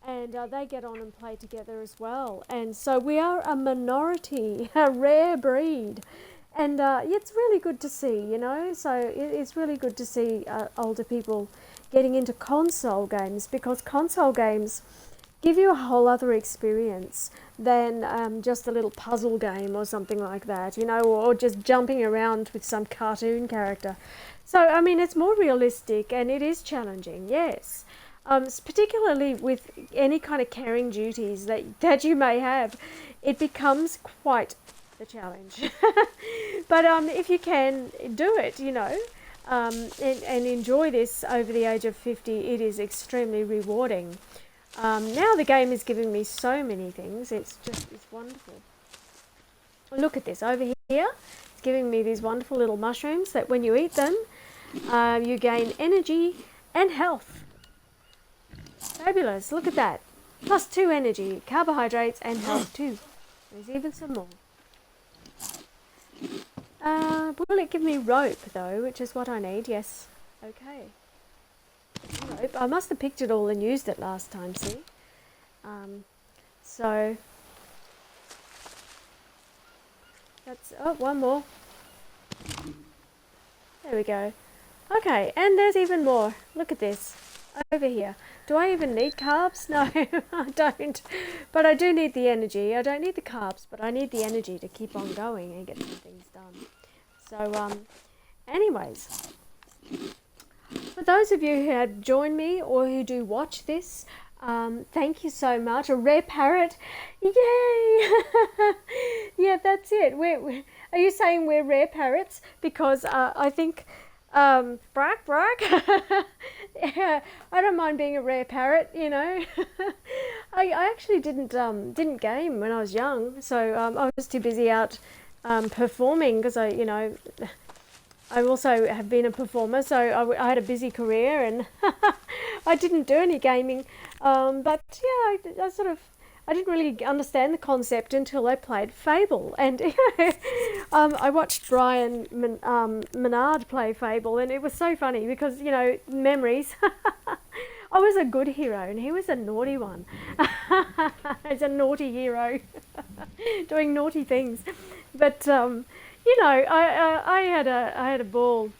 And they get on and play together as well. And so we are a minority, a rare breed. And it's really good to see, you know. So it's really good to see older people getting into console games, because console games give you a whole other experience than just a little puzzle game or something like that, you know, or just jumping around with some cartoon character. So, I mean, it's more realistic and it is challenging, yes. Particularly with any kind of caring duties that you may have, it becomes quite the challenge. But if you can do it, you know, and enjoy this over the age of 50, it is extremely rewarding. Now the game is giving me so many things. It's wonderful. Look at this over here. It's giving me these wonderful little mushrooms that when you eat them, you gain energy and health. Fabulous. Look at that. Plus 2 energy, carbohydrates and health too. There's even some more. Will it give me rope though, which is what I need? Yes. Okay. Rope. I must have picked it all and used it last time, see? So that's, oh, one more. There we go. Okay, and there's even more. Look at this. Over here. Do I even need carbs? No, I don't. But I do need the energy. I don't need the carbs, but I need the energy to keep on going and get some things done. So, anyways, for those of you who have joined me or who do watch this, thank you so much. A rare parrot. Yay! Yeah, that's it. Are you saying we're rare parrots? Because I think... Brack. Yeah, I don't mind being a rare parrot, you know. I actually didn't game when I was young, so I was too busy out performing because I also have been a performer, so I had a busy career and I didn't do any gaming. But yeah, I didn't really understand the concept until I played Fable, and I watched Brian Menard play Fable, and it was so funny because memories. I was a good hero, and he was a naughty one. He's a naughty hero, doing naughty things. But I had a ball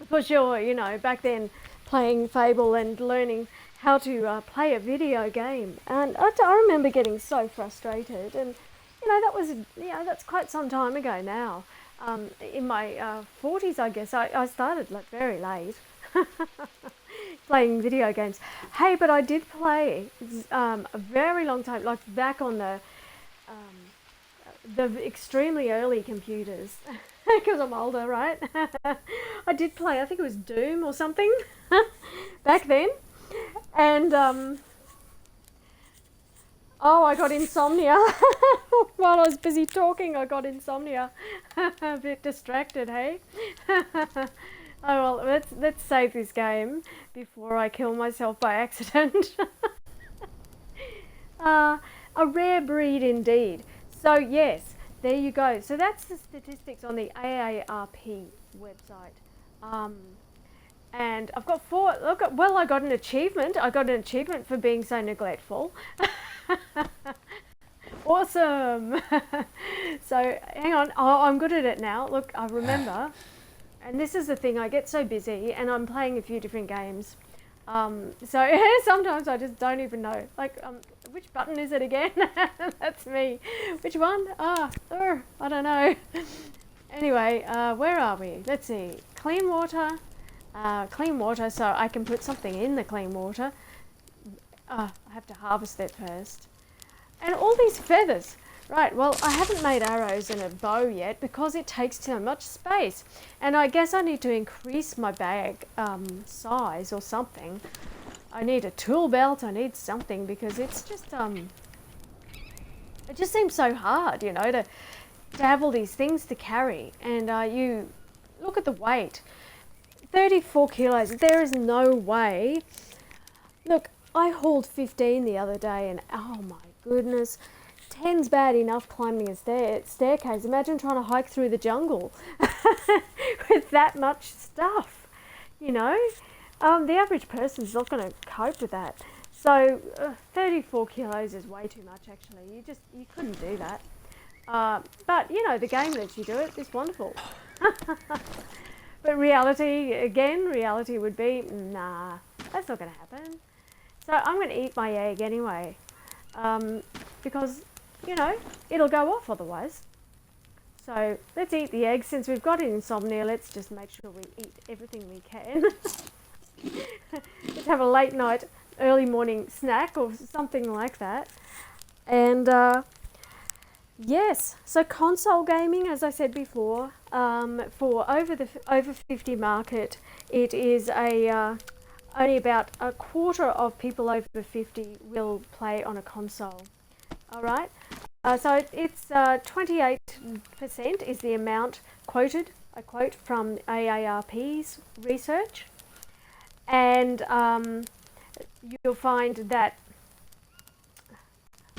for sure. Back then, playing Fable and learning how to play a video game, and I remember getting so frustrated, and that's quite some time ago now. In my 40s, I guess I started very late playing video games. Hey, but I did play a very long time, like back on the extremely early computers, because I'm older, right? I did play, I think it was Doom or something back then. And I got insomnia while I was busy talking. I got insomnia. A bit distracted, hey. Oh well, let's save this game before I kill myself by accident. A rare breed indeed. So yes, there you go. So that's the statistics on the AARP website. And I've got 4. I got an achievement. I got an achievement for being so neglectful. Awesome. So hang on. Oh, I'm good at it now. Look, I remember. And this is the thing. I get so busy, and I'm playing a few different games. So sometimes I just don't even know. Which button is it again? That's me. Which one? I don't know. Anyway, where are we? Let's see. Clean water, so I can put something in the clean water. I have to harvest it first. And all these feathers. Right, well, I haven't made arrows and a bow yet because it takes so much space. And I guess I need to increase my bag size or something. I need a tool belt, I need something, because it's just, it just seems so hard, to have all these things to carry. And you look at the weight, 34 kilos, there is no way. Look, I hauled 15 the other day and oh my goodness, 10's bad enough climbing a staircase. Imagine trying to hike through the jungle with that much stuff, The average person's not going to cope with that. So 34 kilos is way too much, actually. You couldn't do that. But, the game lets you do it. It's wonderful. But reality would be, nah, that's not going to happen. So I'm going to eat my egg anyway. Because, it'll go off otherwise. So let's eat the egg. Since we've got insomnia, let's just make sure we eat everything we can. Let's have a late night, early morning snack or something like that. And yes, so console gaming, as I said before, For over 50 market, it is only about a quarter of people over 50 will play on a console. All right, so it's 28% is the amount quoted. I quote from AARP's research, and you'll find that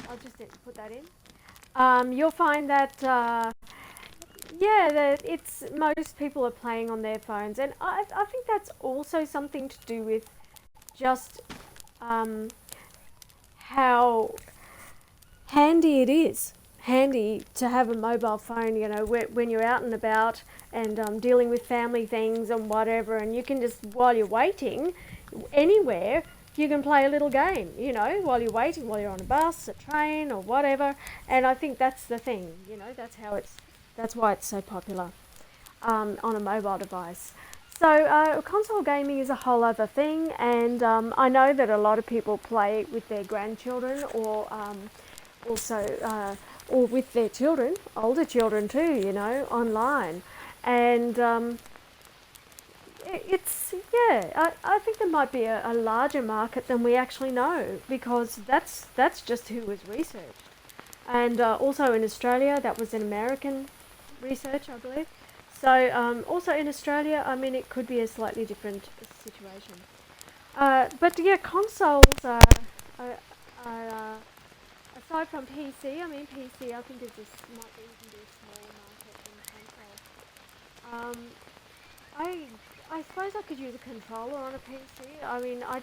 I'll just put that in. You'll find that yeah, that it's most people are playing on their phones, and I think that's also something to do with just how handy it is. Handy to have a mobile phone, you know, when you're out and about and dealing with family things and whatever, and you can just, while you're waiting anywhere, you can play a little game, you know, while you're waiting, while you're on a bus, a train, or whatever. And I think that's the thing, you know, that's why it's so popular on a mobile device. So console gaming is a whole other thing, and I know that a lot of people play with their grandchildren, or also or with their children, older children too, you know, online. And I think there might be a larger market than we actually know, because that's just who was researched. And also in Australia, that was an American research, I believe. So also in Australia, I mean, it could be a slightly different situation. But yeah, consoles are aside from PC. I mean, PC I think is might be even be a small market in console. I suppose I could use a controller on a PC. I mean, I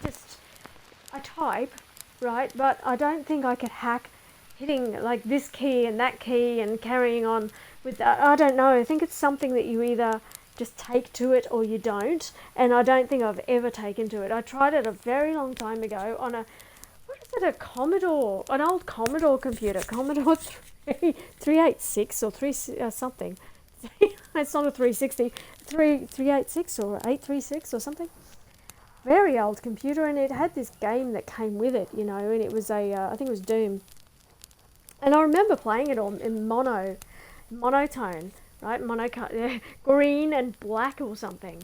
type, right? But I don't think I could hack hitting like this key and that key and carrying on with that. I don't know. I think it's something that you either just take to it or you don't. And I don't think I've ever taken to it. I tried it a very long time ago on what is it, a Commodore, an old Commodore computer, Commodore 386 or 3 something. It's not a 360, 386 or 836 or something. Very old computer, and it had this game that came with it, you know, and it was I think it was Doom. And I remember playing it in monotone, right? Green and black or something.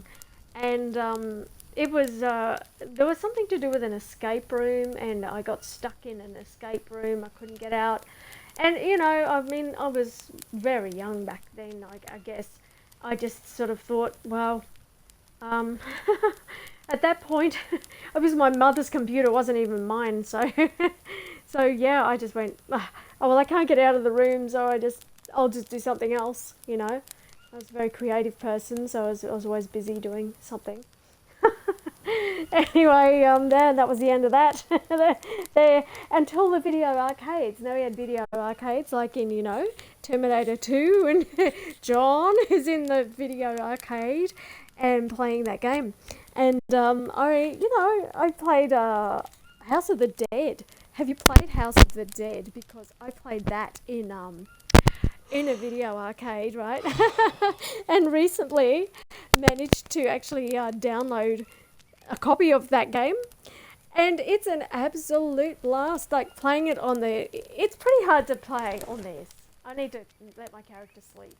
And it was there was something to do with an escape room, and I got stuck in an escape room. I couldn't get out. And, you know, I mean, I was very young back then, I guess. I just sort of thought, well, at that point, it was my mother's computer, it wasn't even mine. So, so yeah, I just went, oh, well, I can't get out of the room, so I'll just do something else, you know. I was a very creative person, so I was always busy doing something. Anyway, that was the end of that. there until the video arcades. Now we had video arcades like in, you know, Terminator 2, and John is in the video arcade and playing that game. And I played House of the Dead. Have you played House of the Dead? Because I played that in a video arcade, right? And recently managed to actually download a copy of that game, and it's an absolute blast. Like playing it on it's pretty hard to play on this. I need to let my character sleep.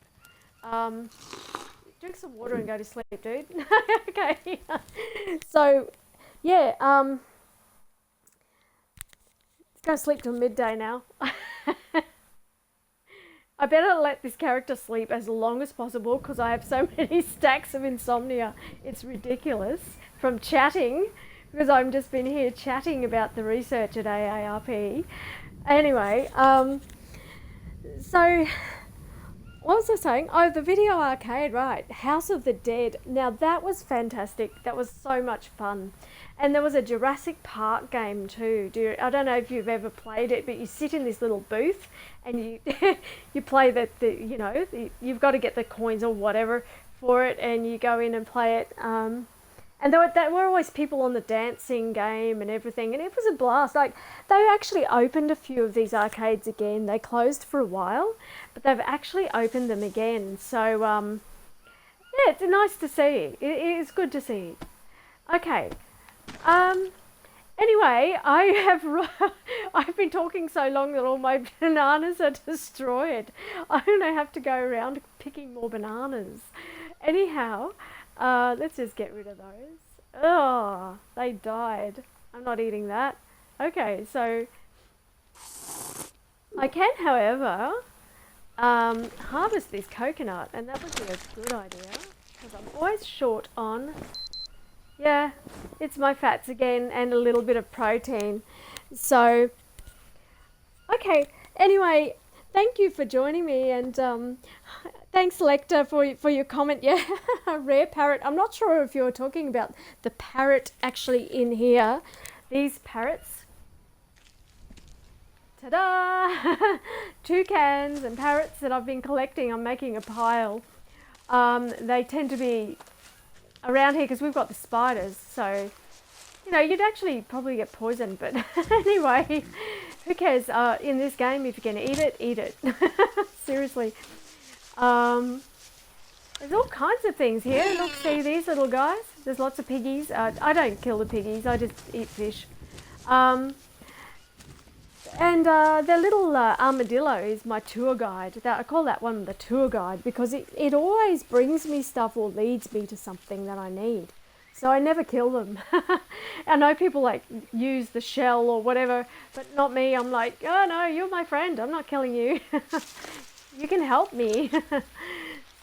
Drink some water and go to sleep, dude. Okay. So yeah, let's go sleep till midday now. I better let this character sleep as long as possible, because I have so many stacks of insomnia. It's ridiculous from chatting, because I've just been here chatting about the research at AARP. Anyway, so what was I saying? Oh, the video arcade, right. House of the Dead. Now that was fantastic. That was so much fun. And there was a Jurassic Park game too. I don't know if you've ever played it, but you sit in this little booth and you you play you've got to get the coins or whatever for it, and you go in and play it. And there were always people on the dancing game and everything, and it was a blast. Like, they actually opened a few of these arcades again. They closed for a while, but they've actually opened them again. So, yeah, it's nice to see. It's good to see. Okay. Anyway, I've been talking so long that all my bananas are destroyed. I'm gonna have to go around picking more bananas. Anyhow, let's just get rid of those. Oh, they died. I'm not eating that. Okay, so I can, however, harvest this coconut, and that would be a good idea because I'm always short on. Yeah, it's my fats again and a little bit of protein. So, okay. Anyway, thank you for joining me, and thanks, Lecter, for your comment. Yeah, a rare parrot. I'm not sure if you're talking about the parrot actually in here. These parrots. Ta-da! Toucans and parrots that I've been collecting. I'm making a pile. They tend to be around here because we've got the spiders, so you'd actually probably get poisoned, but anyway, who cares? In this game, if you're going to eat it. Seriously. There's all kinds of things here. Look, see these little guys? There's lots of piggies. I don't kill the piggies, I just eat fish. And the little armadillo is my tour guide. I call that one the tour guide because it always brings me stuff or leads me to something that I need. So I never kill them. I know people like use the shell or whatever, but not me. I'm like, oh no, you're my friend. I'm not killing you. You can help me.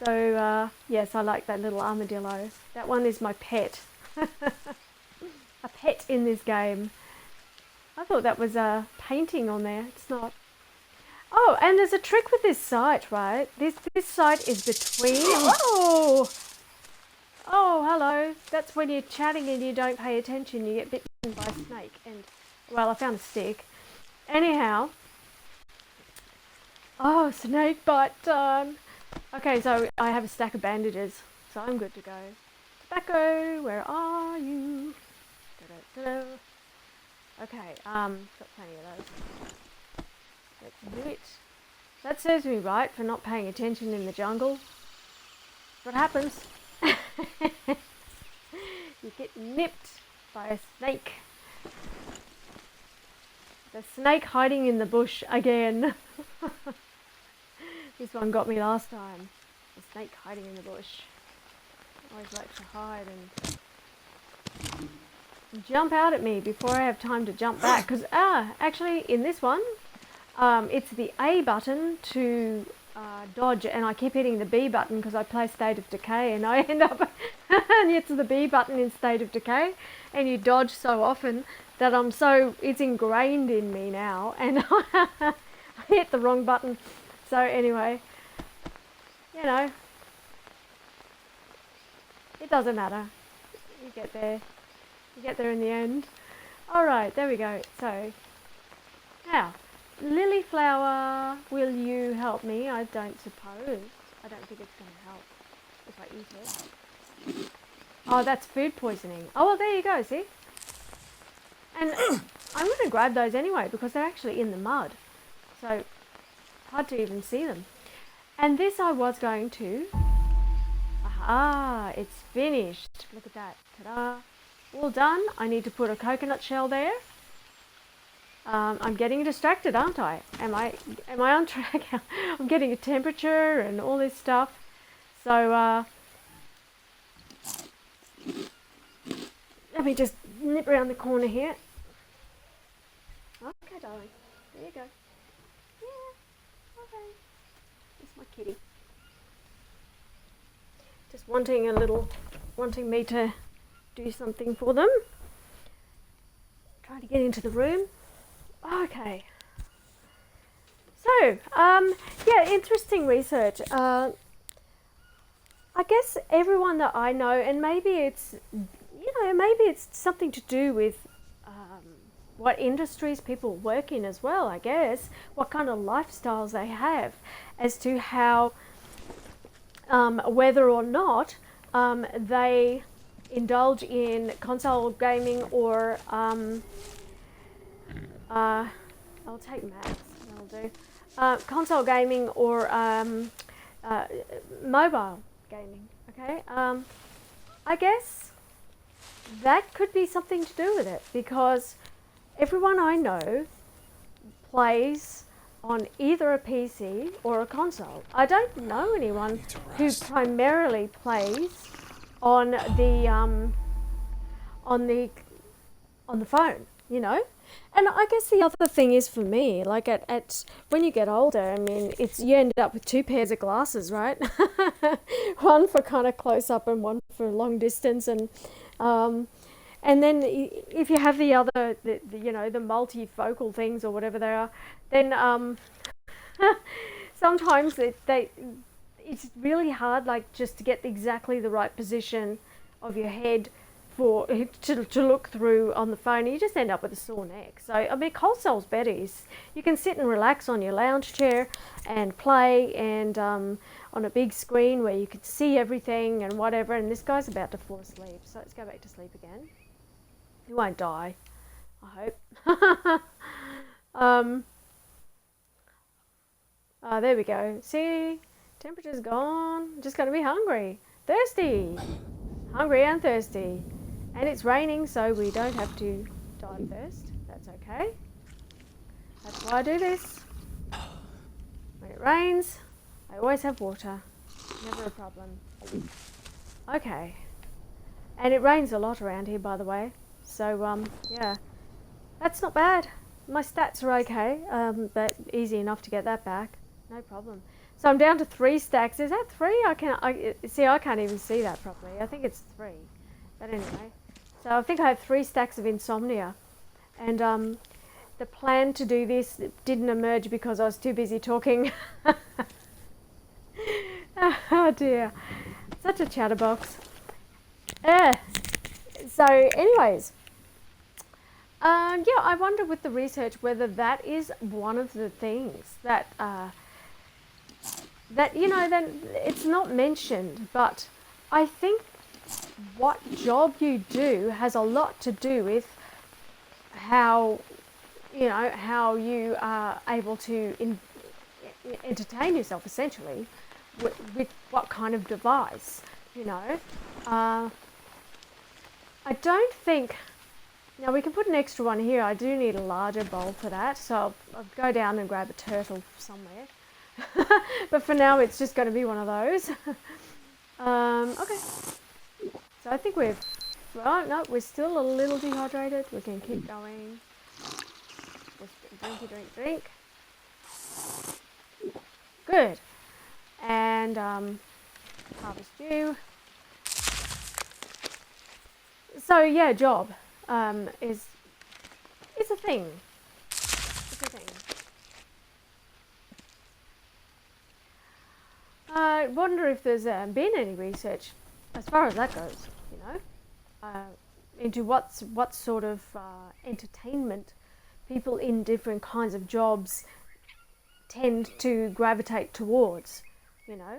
So yes, I like that little armadillo. That one is my pet. A pet in this game. I thought that was a painting on there. It's not. Oh, and there's a trick with this site, right? This site is between. Oh, oh, hello. That's when you're chatting and you don't pay attention. You get bitten by a snake. And well, I found a stick. Anyhow. Oh, snake bite time. Okay, so I have a stack of bandages, so I'm good to go. Tobacco, where are you? Da-da-da-da. Okay, got plenty of those. Let's do it. That serves me right for not paying attention in the jungle. What happens? You get nipped by a snake. The snake hiding in the bush again. This one got me last time. The snake hiding in the bush. Always like to hide and jump out at me before I have time to jump back. Because actually in this one, it's the A button to dodge, and I keep hitting the B button because I play State of Decay, and I end up and it's the B button in State of Decay, and you dodge so often that it's ingrained in me now, and I hit the wrong button. So anyway, it doesn't matter. You get there. You get there in the end. Alright, there we go. So, now, lily flower, will you help me? I don't suppose. I don't think it's going to help if I eat it. Oh, that's food poisoning. Oh, well, there you go, see? And I'm going to grab those anyway because they're actually in the mud. So, hard to even see them. And this I was going to. Aha, it's finished. Look at that. Ta-da. All done. I need to put a coconut shell there. I'm getting distracted, aren't I? Am I on track? I'm getting a temperature and all this stuff. So let me just nip around the corner here. Okay, darling. There you go. Yeah. Okay. It's my kitty. Just wanting me to do something for them. Trying to get into the room. Okay. So, yeah, interesting research. I guess everyone that I know, and maybe it's something to do with what industries people work in as well, I guess, what kind of lifestyles they have, as to how, whether or not they indulge in console gaming or I'll take maths, that'll do. Console gaming or mobile gaming, okay? I guess that could be something to do with it, because everyone I know plays on either a PC or a console. I don't know anyone who primarily plays on the on the on the phone, you know. And I guess the other thing is for me, like at when you get older, I mean, it's you end up with two pairs of glasses, right? One for kind of close up and one for long distance, um, and then if you have the other, you know, the multifocal things or whatever they are, then sometimes it's really hard, like just to get exactly the right position of your head for to look through on the phone. You just end up with a sore neck. So I mean, console's better. You can sit and relax on your lounge chair and play, and on a big screen where you can see everything and whatever. And this guy's about to fall asleep, so let's go back to sleep again. He won't die, I hope. There we go. See, temperature's gone. Just gonna be hungry, thirsty, hungry and thirsty. And it's raining, so we don't have to die of thirst. That's okay. That's why I do this. When it rains, I always have water. Never a problem. Okay. And it rains a lot around here, by the way. So, yeah. That's not bad. My stats are okay, but easy enough to get that back. No problem. So I'm down to 3 stacks. Is that 3? I can't even see that properly. I think it's 3. But anyway. So I think I have 3 stacks of insomnia. And the plan to do this didn't emerge because I was too busy talking. Oh dear. Such a chatterbox. So anyways. Yeah, I wonder with the research whether that is one of the things that you know, then it's not mentioned, but I think what job you do has a lot to do with how, you know, how you are able to entertain yourself, essentially, with what kind of device, you know. I don't think. Now we can put an extra one here. I do need a larger bowl for that, so I'll go down and grab a turtle somewhere. But for now, it's just going to be one of those. Okay. So I think we're... Well, no, we're still a little dehydrated. We can keep going. Just drink. Good. And harvest you. So yeah, job. Is a thing. It's a thing. I wonder if there's been any research, as far as that goes, you know, into what sort of entertainment people in different kinds of jobs tend to gravitate towards, you know.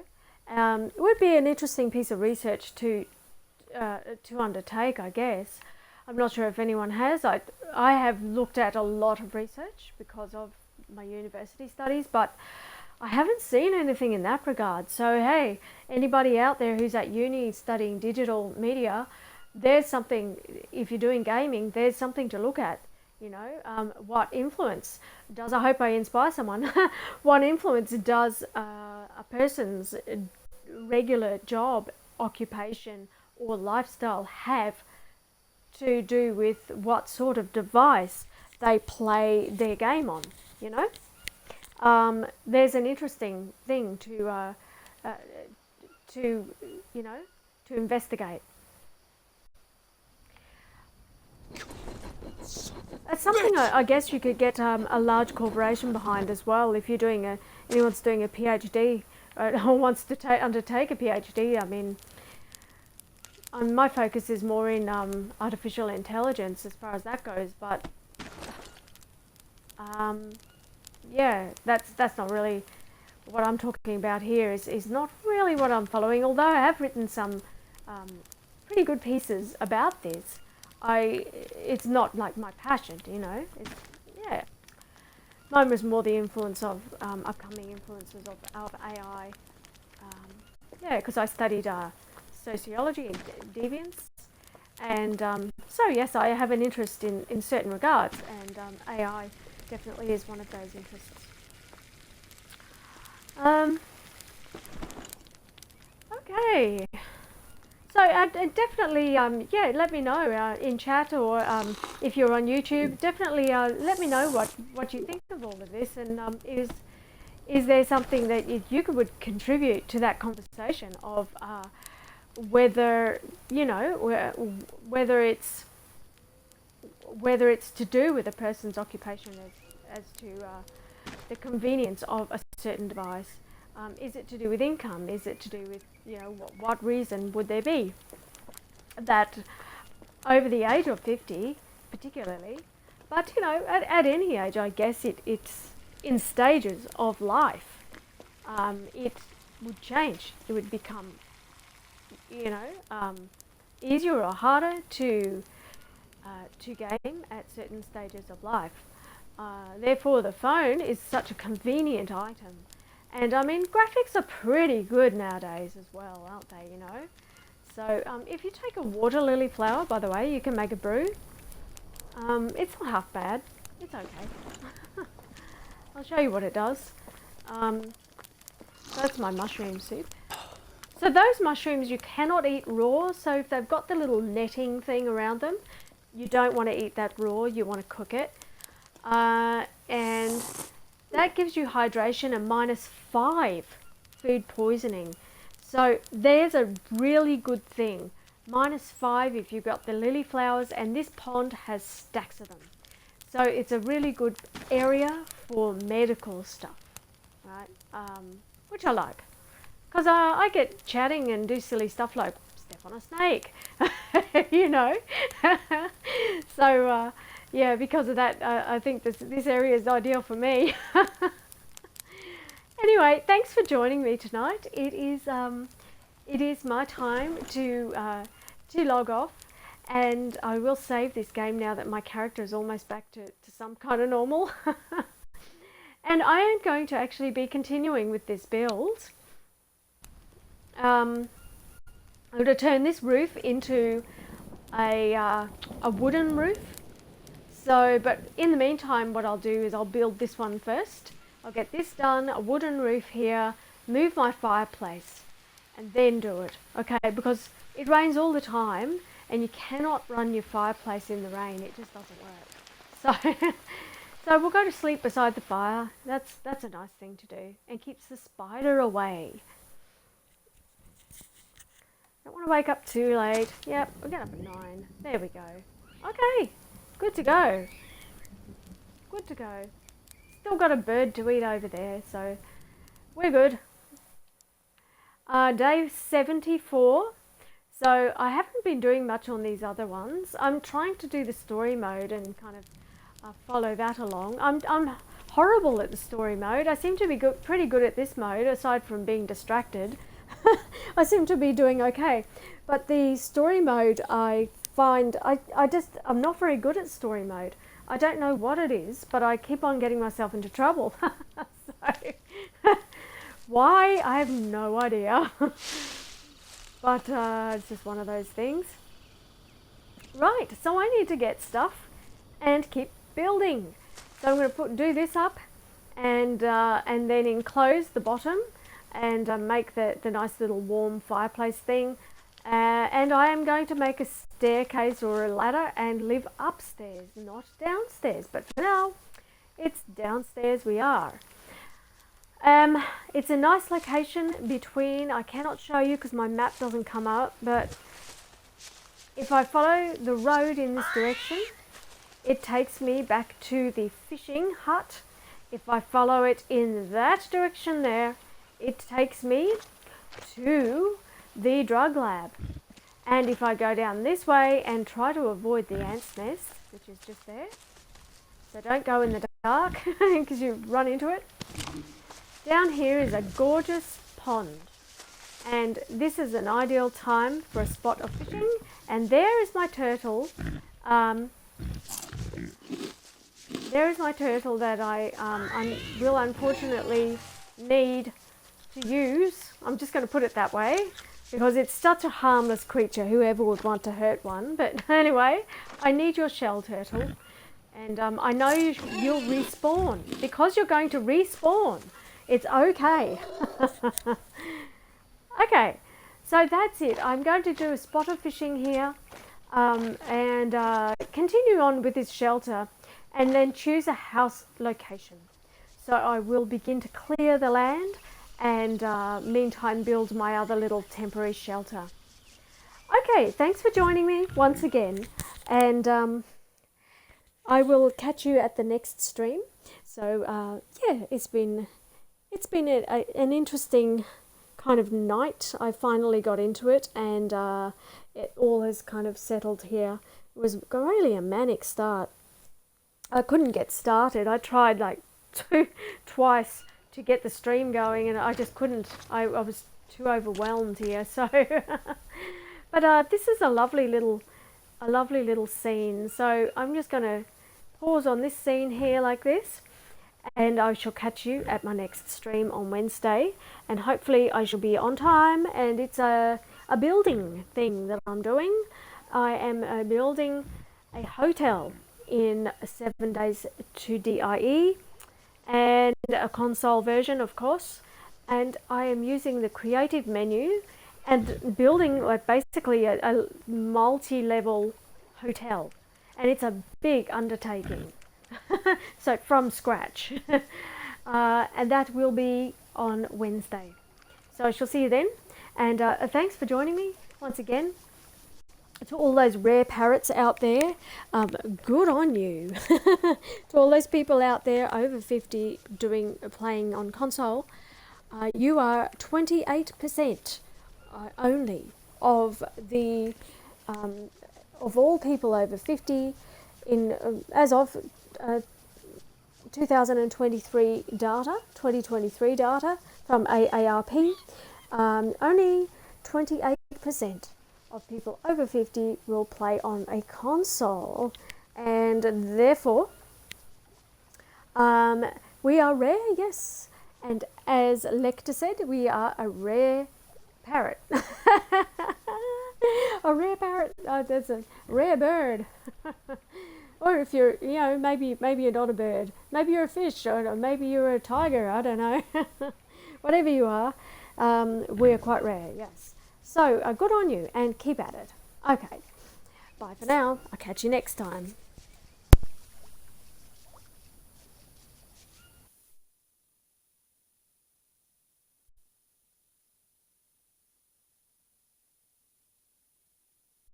It would be an interesting piece of research to undertake, I guess. I'm not sure if anyone has. I have looked at a lot of research because of my university studies, but I haven't seen anything in that regard. So hey, anybody out there who's at uni studying digital media, there's something. If you're doing gaming, there's something to look at. You know, what influence does, I hope I inspire someone, what influence does a person's regular job, occupation or lifestyle have to do with what sort of device they play their game on, you know? There's an interesting thing to you know, to investigate. That's something I guess you could get a large corporation behind as well. If you're doing anyone's doing a PhD or wants to undertake a PhD, I mean, my focus is more in artificial intelligence as far as that goes, but yeah, that's not really what I'm talking about here. Is not really what I'm following. Although I have written some pretty good pieces about this, it's not like my passion, you know. Yeah, mine was more the influence of upcoming influences of AI. Yeah, because I studied sociology and deviance, And so yes, I have an interest in certain regards, and AI definitely is one of those interests. Okay. So definitely, yeah, let me know in chat, or if you're on YouTube, definitely let me know what you think of all of this, and is there something that you would contribute to that conversation of whether whether it's to do with a person's occupation as to the convenience of a certain device. Is it to do with income? Is it to do with, what reason would there be that over the age of 50, particularly, but, at any age, I guess it's in stages of life, it would change. It would become, easier or harder to game at certain stages of life. Therefore, the phone is such a convenient item. And I mean, graphics are pretty good nowadays as well, aren't they, So if you take a water lily flower, by the way, you can make a brew. It's not half bad. It's okay. I'll show you what it does. That's my mushroom soup. So those mushrooms you cannot eat raw, so if they've got the little netting thing around them, you don't want to eat that raw, you want to cook it. And that gives you hydration and -5 food poisoning. So there's a really good thing. -5 if you've got the lily flowers, and this pond has stacks of them. So it's a really good area for medical stuff, right? Which I like. Because I get chatting and do silly stuff like step on a snake, So, yeah, because of that, I think this area is ideal for me. Anyway, thanks for joining me tonight. It is my time to log off, and I will save this game now that my character is almost back to some kind of normal. And I am going to actually be continuing with this build. I'm going to turn this roof into a wooden roof. So, but in the meantime, what I'll do is I'll build this one first. I'll get this done, a wooden roof here, move my fireplace, and then do it. Okay, because it rains all the time, and you cannot run your fireplace in the rain. It just doesn't work. So, so we'll go to sleep beside the fire. That's a nice thing to do, and keeps the spider away. Don't want to wake up too late. Yep, we'll get up at 9. There we go. Okay, good to go. Good to go. Still got a bird to eat over there, so we're good. Day 74. So I haven't been doing much on these other ones. I'm trying to do the story mode and kind of follow that along. I'm horrible at the story mode. I seem to be pretty good at this mode, aside from being distracted. I seem to be doing okay. But the story mode, I find, I'm not very good at story mode. I don't know what it is, but I keep on getting myself into trouble. So, why? I have no idea. But it's just one of those things. Right, so I need to get stuff and keep building. So I'm going to do this up and then enclose the bottom and make the nice little warm fireplace thing. And I am going to make a staircase or a ladder and live upstairs, not downstairs. But for now, it's downstairs we are. It's a nice location between, I cannot show you because my map doesn't come up, but if I follow the road in this direction, it takes me back to the fishing hut. If I follow it in that direction there, it takes me to the drug lab. And if I go down this way and try to avoid the ant's nest, which is just there, so don't go in the dark because you run into it. Down here is a gorgeous pond, and this is an ideal time for a spot of fishing. And there is my turtle. There is my turtle that I will unfortunately need to use. I'm just going to put it that way. because it's such a harmless creature. Whoever would want to hurt one? But anyway, I need your shell turtle, and I know you'll respawn because you're going to respawn. It's okay. Okay, so that's it. I'm going to do a spot of fishing here, and continue on with this shelter, and then choose a house location. So I will begin to clear the land, and meantime build my other little temporary shelter. Okay, thanks for joining me once again, and I will catch you at the next stream. So yeah, it's been an interesting kind of night. I finally got into it, and it all has kind of settled here. It was really a manic start. I couldn't get started. I tried like twice to get the stream going, and I just couldn't. I was too overwhelmed here. So, but this is a lovely little scene. So I'm just going to pause on this scene here like this, and I shall catch you at my next stream on Wednesday, and hopefully I shall be on time. And it's a building thing that I'm doing. I am building a hotel in 7 days to DIE, and a console version, of course. And I am using the creative menu and building like basically a multi-level hotel, and it's a big undertaking. So from scratch. And that will be on Wednesday. So I shall see you then, and thanks for joining me once again. To all those rare parrots out there, good on you. To all those people out there over 50 playing on console, you are 28% only of the of all people over 50 in as of 2023 data from AARP. Only 28% of people over 50 will play on a console, and therefore we are rare, yes. And as Lecter said, we are a rare parrot. A rare parrot, that's a rare bird. Or if you're, maybe you're not a bird, maybe you're a fish, or maybe you're a tiger, I don't know. Whatever you are, we're quite rare, yes. So good on you, and keep at it. Okay, bye for now. I'll catch you next time.